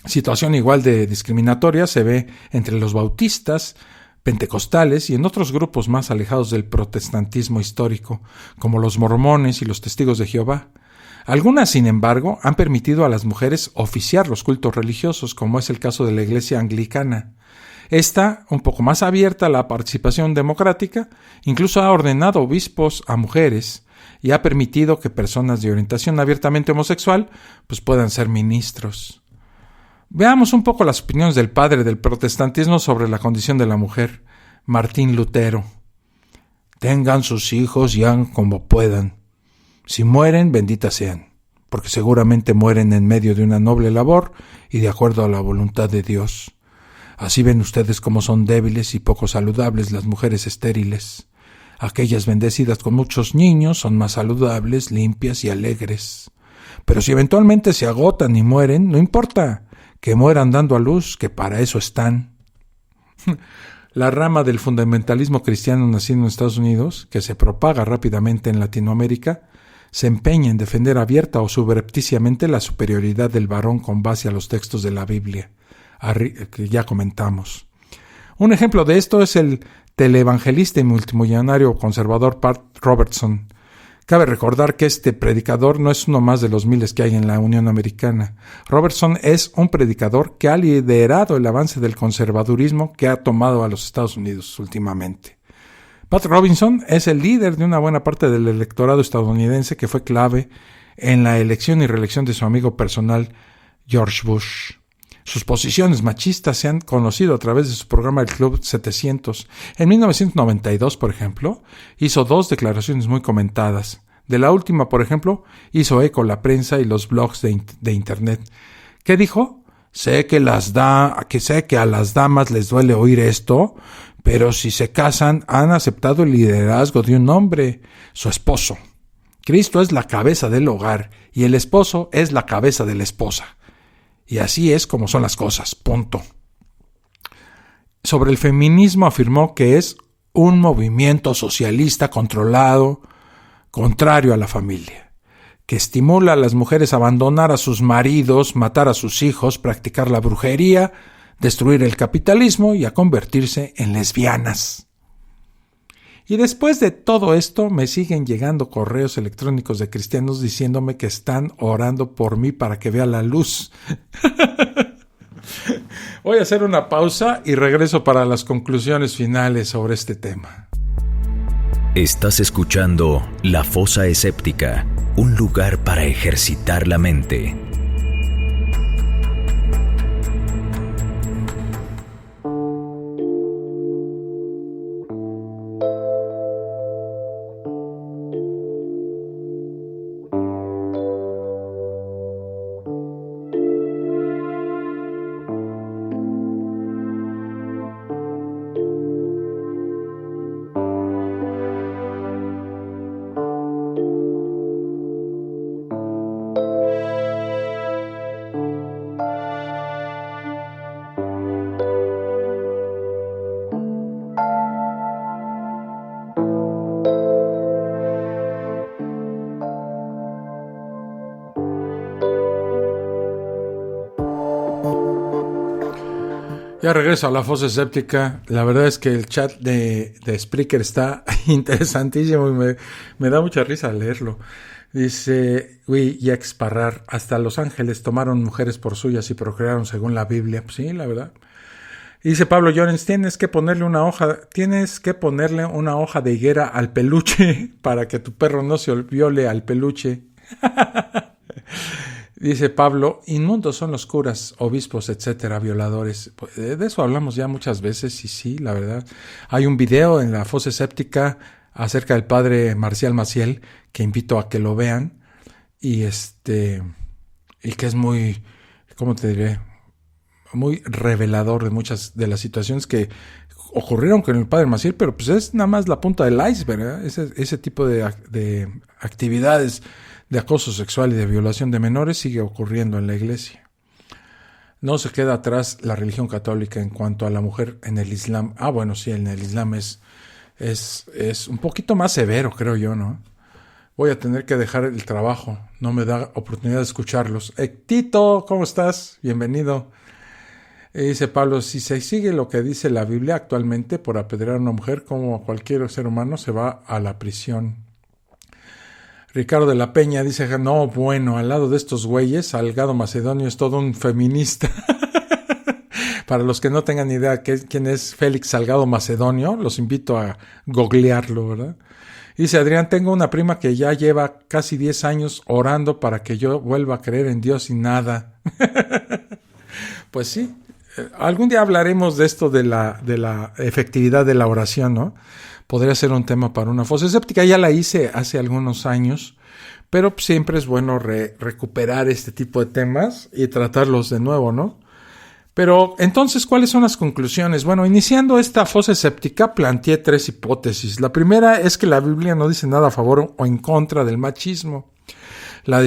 S2: Situación igual de discriminatoria se ve entre los bautistas, pentecostales y en otros grupos más alejados del protestantismo histórico, como los mormones y los testigos de Jehová. Algunas, sin embargo, han permitido a las mujeres oficiar los cultos religiosos, como es el caso de la Iglesia anglicana. Esta, un poco más abierta a la participación democrática, incluso ha ordenado obispos a mujeres y ha permitido que personas de orientación abiertamente homosexual puedan ser ministros. Veamos un poco las opiniones del padre del protestantismo sobre la condición de la mujer, Martín Lutero. Tengan sus hijos y hagan como puedan. Si mueren, benditas sean, porque seguramente mueren en medio de una noble labor y de acuerdo a la voluntad de Dios. Así ven ustedes cómo son débiles y poco saludables las mujeres estériles. Aquellas bendecidas con muchos niños son más saludables, limpias y alegres. pero si eventualmente se agotan y mueren, no importa, que mueran dando a luz, que para eso están. La rama del fundamentalismo cristiano nacido en Estados Unidos, que se propaga rápidamente en Latinoamérica, se empeña en defender abierta o subrepticiamente la superioridad del varón con base a los textos de la Biblia, que ya comentamos. Un ejemplo de esto es el teleevangelista y multimillonario conservador Pat Robertson. Cabe recordar que este predicador no es uno más de los miles que hay en la Unión Americana. Robertson es un predicador que ha liderado el avance del conservadurismo que ha tomado a los Estados Unidos últimamente. Pat Robertson es el líder de una buena parte del electorado estadounidense que fue clave en la elección y reelección de su amigo personal George Bush. Sus posiciones machistas se han conocido a través de su programa El Club 700. En 1992, por ejemplo, hizo 2 declaraciones muy comentadas. De la última, por ejemplo, hizo eco la prensa y los blogs de Internet. ¿Qué dijo? Sé que a las damas les duele oír esto, pero si se casan han aceptado el liderazgo de un hombre, su esposo. Cristo es la cabeza del hogar y el esposo es la cabeza de la esposa. Y así es como son las cosas, punto. Sobre el feminismo afirmó que es un movimiento socialista controlado, contrario a la familia, que estimula a las mujeres a abandonar a sus maridos, matar a sus hijos, practicar la brujería, destruir el capitalismo y a convertirse en lesbianas. Y después de todo esto me siguen llegando correos electrónicos de cristianos diciéndome que están orando por mí para que vea la luz. Voy a hacer una pausa y regreso para las conclusiones finales sobre este tema.
S1: Estás escuchando La Fosa Escéptica, un lugar para ejercitar la mente.
S2: Ya regreso a La Fosa Escéptica. La verdad es que el chat de Spreaker está interesantísimo y me da mucha risa leerlo. Dice Yex Parrar, hasta Los Ángeles tomaron mujeres por suyas y procrearon según la Biblia. Pues sí, la verdad. Y dice Pablo Llorens, tienes que ponerle una hoja de higuera al peluche para que tu perro no se viole al peluche. Dice Pablo, inmundos son los curas, obispos, etcétera, violadores. De eso hablamos ya muchas veces y sí, la verdad. Hay un video en La Fosa Escéptica acerca del padre Marcial Maciel que invito a que lo vean y que es muy, ¿cómo te diré? Muy revelador de muchas de las situaciones que ocurrieron con el padre Maciel, pero pues es nada más la punta del iceberg, ¿eh? Ese tipo de actividades de acoso sexual y de violación de menores sigue ocurriendo en la iglesia. No se queda atrás la religión católica en cuanto a la mujer en el Islam. Bueno, sí, en el Islam es un poquito más severo, creo yo, ¿no? Voy a tener que dejar el trabajo, no me da oportunidad de escucharlos. Tito, ¿cómo estás? Bienvenido. Dice Pablo, si se sigue lo que dice la Biblia actualmente, por apedrear a una mujer, como cualquier ser humano, se va a la prisión. Ricardo de la Peña dice, no, bueno, al lado de estos güeyes, Salgado Macedonio es todo un feminista. Para los que no tengan idea quién es Félix Salgado Macedonio, los invito a googlearlo, ¿verdad? Dice Adrián, tengo una prima que ya lleva casi 10 años orando para que yo vuelva a creer en Dios y nada. Pues sí, algún día hablaremos de esto de la efectividad de la oración, ¿no? Podría ser un tema para una fosa escéptica. Ya la hice hace algunos años, pero siempre es bueno recuperar este tipo de temas y tratarlos de nuevo, ¿no? Pero entonces, ¿cuáles son las conclusiones? Bueno, iniciando esta fosa escéptica, planteé 3 hipótesis. La primera es que la Biblia no dice nada a favor o en contra del machismo. La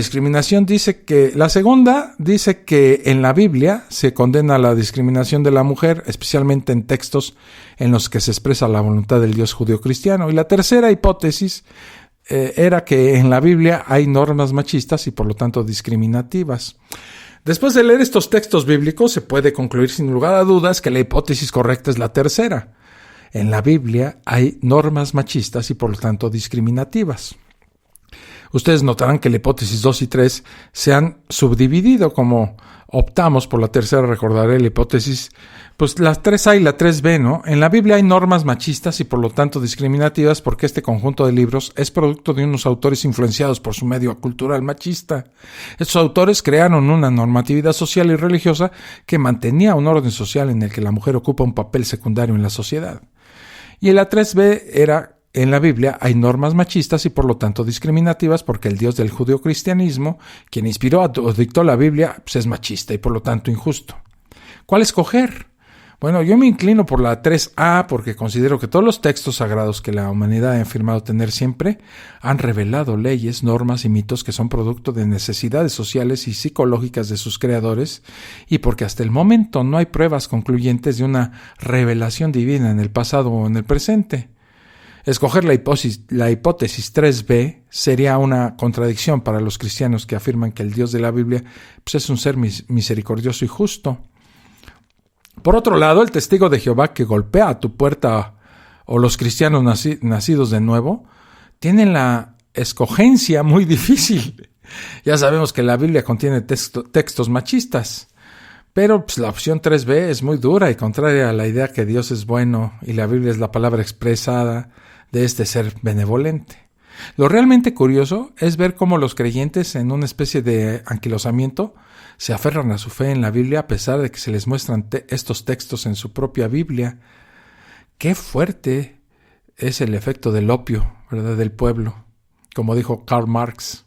S2: segunda dice que en la Biblia se condena la discriminación de la mujer, especialmente en textos en los que se expresa la voluntad del Dios judío-cristiano. Y la tercera hipótesis era que en la Biblia hay normas machistas y por lo tanto discriminativas. Después de leer estos textos bíblicos, se puede concluir sin lugar a dudas que la hipótesis correcta es la tercera. En la Biblia hay normas machistas y por lo tanto discriminativas. Ustedes notarán que la hipótesis 2 y 3 se han subdividido. Como optamos por la tercera, recordaré la hipótesis, pues la 3A y la 3B, ¿no? En la Biblia hay normas machistas y por lo tanto discriminativas porque este conjunto de libros es producto de unos autores influenciados por su medio cultural machista. Estos autores crearon una normatividad social y religiosa que mantenía un orden social en el que la mujer ocupa un papel secundario en la sociedad. Y en la 3B era: en la Biblia hay normas machistas y por lo tanto discriminativas porque el Dios del judeocristianismo, quien inspiró o dictó la Biblia, pues es machista y por lo tanto injusto. ¿Cuál escoger? Bueno, yo me inclino por la 3A porque considero que todos los textos sagrados que la humanidad ha afirmado tener siempre han revelado leyes, normas y mitos que son producto de necesidades sociales y psicológicas de sus creadores y porque hasta el momento no hay pruebas concluyentes de una revelación divina en el pasado o en el presente. Escoger la hipótesis 3B sería una contradicción para los cristianos que afirman que el Dios de la Biblia pues es un ser misericordioso y justo. Por otro lado, el testigo de Jehová que golpea a tu puerta o los cristianos nacidos de nuevo tienen la escogencia muy difícil. Ya sabemos que la Biblia contiene textos machistas, pero pues, la opción 3B es muy dura y contraria a la idea que Dios es bueno y la Biblia es la palabra expresada de este ser benevolente. Lo realmente curioso es ver cómo los creyentes, en una especie de anquilosamiento, se aferran a su fe en la Biblia a pesar de que se les muestran estos textos en su propia Biblia. Qué fuerte es el efecto del opio, ¿verdad?, del pueblo, como dijo Karl Marx.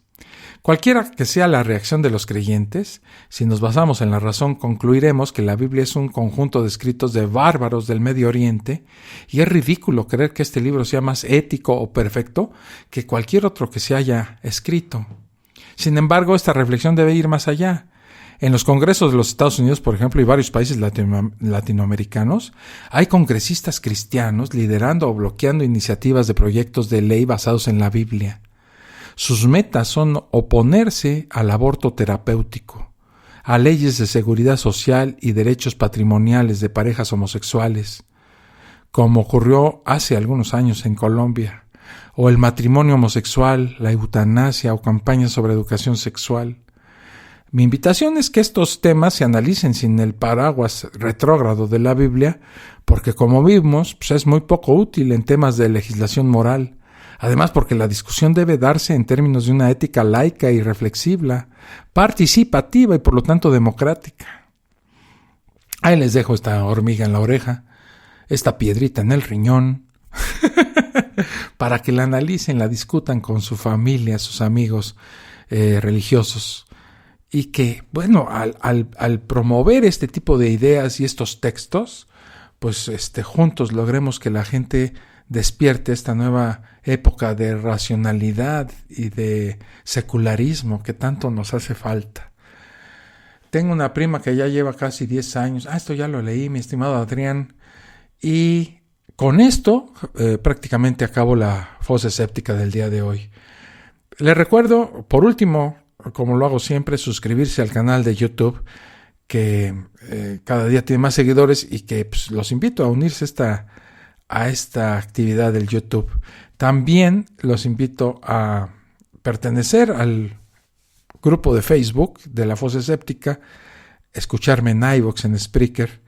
S2: Cualquiera que sea la reacción de los creyentes, si nos basamos en la razón, concluiremos que la Biblia es un conjunto de escritos de bárbaros del Medio Oriente y es ridículo creer que este libro sea más ético o perfecto que cualquier otro que se haya escrito. Sin embargo, esta reflexión debe ir más allá. En los congresos de los Estados Unidos, por ejemplo, y varios países latinoamericanos, hay congresistas cristianos liderando o bloqueando iniciativas de proyectos de ley basados en la Biblia. Sus metas son oponerse al aborto terapéutico, a leyes de seguridad social y derechos patrimoniales de parejas homosexuales, como ocurrió hace algunos años en Colombia, o el matrimonio homosexual, la eutanasia o campañas sobre educación sexual. Mi invitación es que estos temas se analicen sin el paraguas retrógrado de la Biblia, porque como vimos, pues es muy poco útil en temas de legislación moral. Además, porque la discusión debe darse en términos de una ética laica y reflexiva, participativa y por lo tanto democrática. Ahí les dejo esta hormiga en la oreja, esta piedrita en el riñón, para que la analicen, la discutan con su familia, sus amigos religiosos. Y que, bueno, al promover este tipo de ideas y estos textos, pues juntos logremos que la gente despierte esta nueva época de racionalidad y de secularismo que tanto nos hace falta. Tengo una prima que ya lleva casi 10 años. Esto ya lo leí, mi estimado Adrián. Y con esto prácticamente acabo la fosa escéptica del día de hoy. Les recuerdo, por último, como lo hago siempre, suscribirse al canal de YouTube, que cada día tiene más seguidores y que pues, los invito a unirse a esta actividad del YouTube. También los invito a pertenecer al grupo de Facebook de la Fosa Escéptica, escucharme en iVoox, en Spreaker,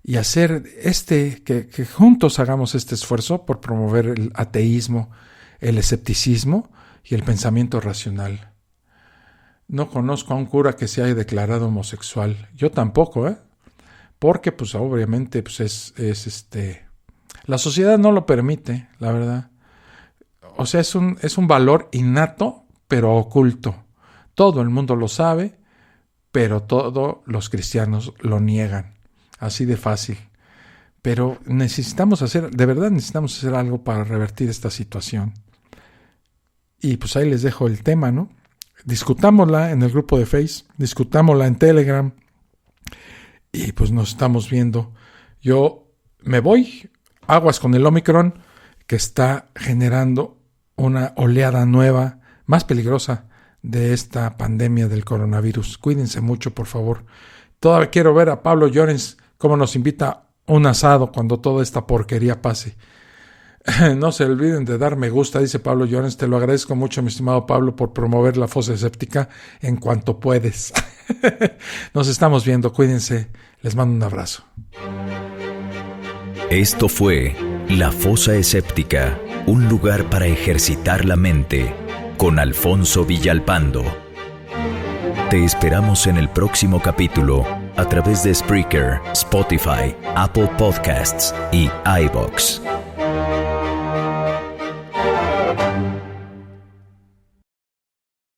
S2: y hacer que juntos hagamos este esfuerzo por promover el ateísmo, el escepticismo y el pensamiento racional. No conozco a un cura que se haya declarado homosexual. Yo tampoco, porque pues obviamente pues la sociedad no lo permite, la verdad. O sea, es un valor innato, pero oculto. Todo el mundo lo sabe, pero todos los cristianos lo niegan. Así de fácil. Pero de verdad necesitamos hacer algo para revertir esta situación. Y pues ahí les dejo el tema, ¿no? discutámosla en el grupo de Face, discutámosla en Telegram y pues nos estamos viendo. Yo me voy, aguas con el Omicron, que está generando una oleada nueva, más peligrosa de esta pandemia del coronavirus. Cuídense mucho, por favor. Todavía quiero ver a Pablo Llorens cómo nos invita a un asado cuando toda esta porquería pase. No se olviden de dar me gusta, dice Pablo Llorens. Te lo agradezco mucho, mi estimado Pablo, por promover la fosa escéptica en cuanto puedes. Nos estamos viendo, cuídense. Les mando un abrazo.
S1: Esto fue La Fosa Escéptica, un lugar para ejercitar la mente, con Alfonso Villalpando. Te esperamos en el próximo capítulo a través de Spreaker, Spotify, Apple Podcasts y iVoox.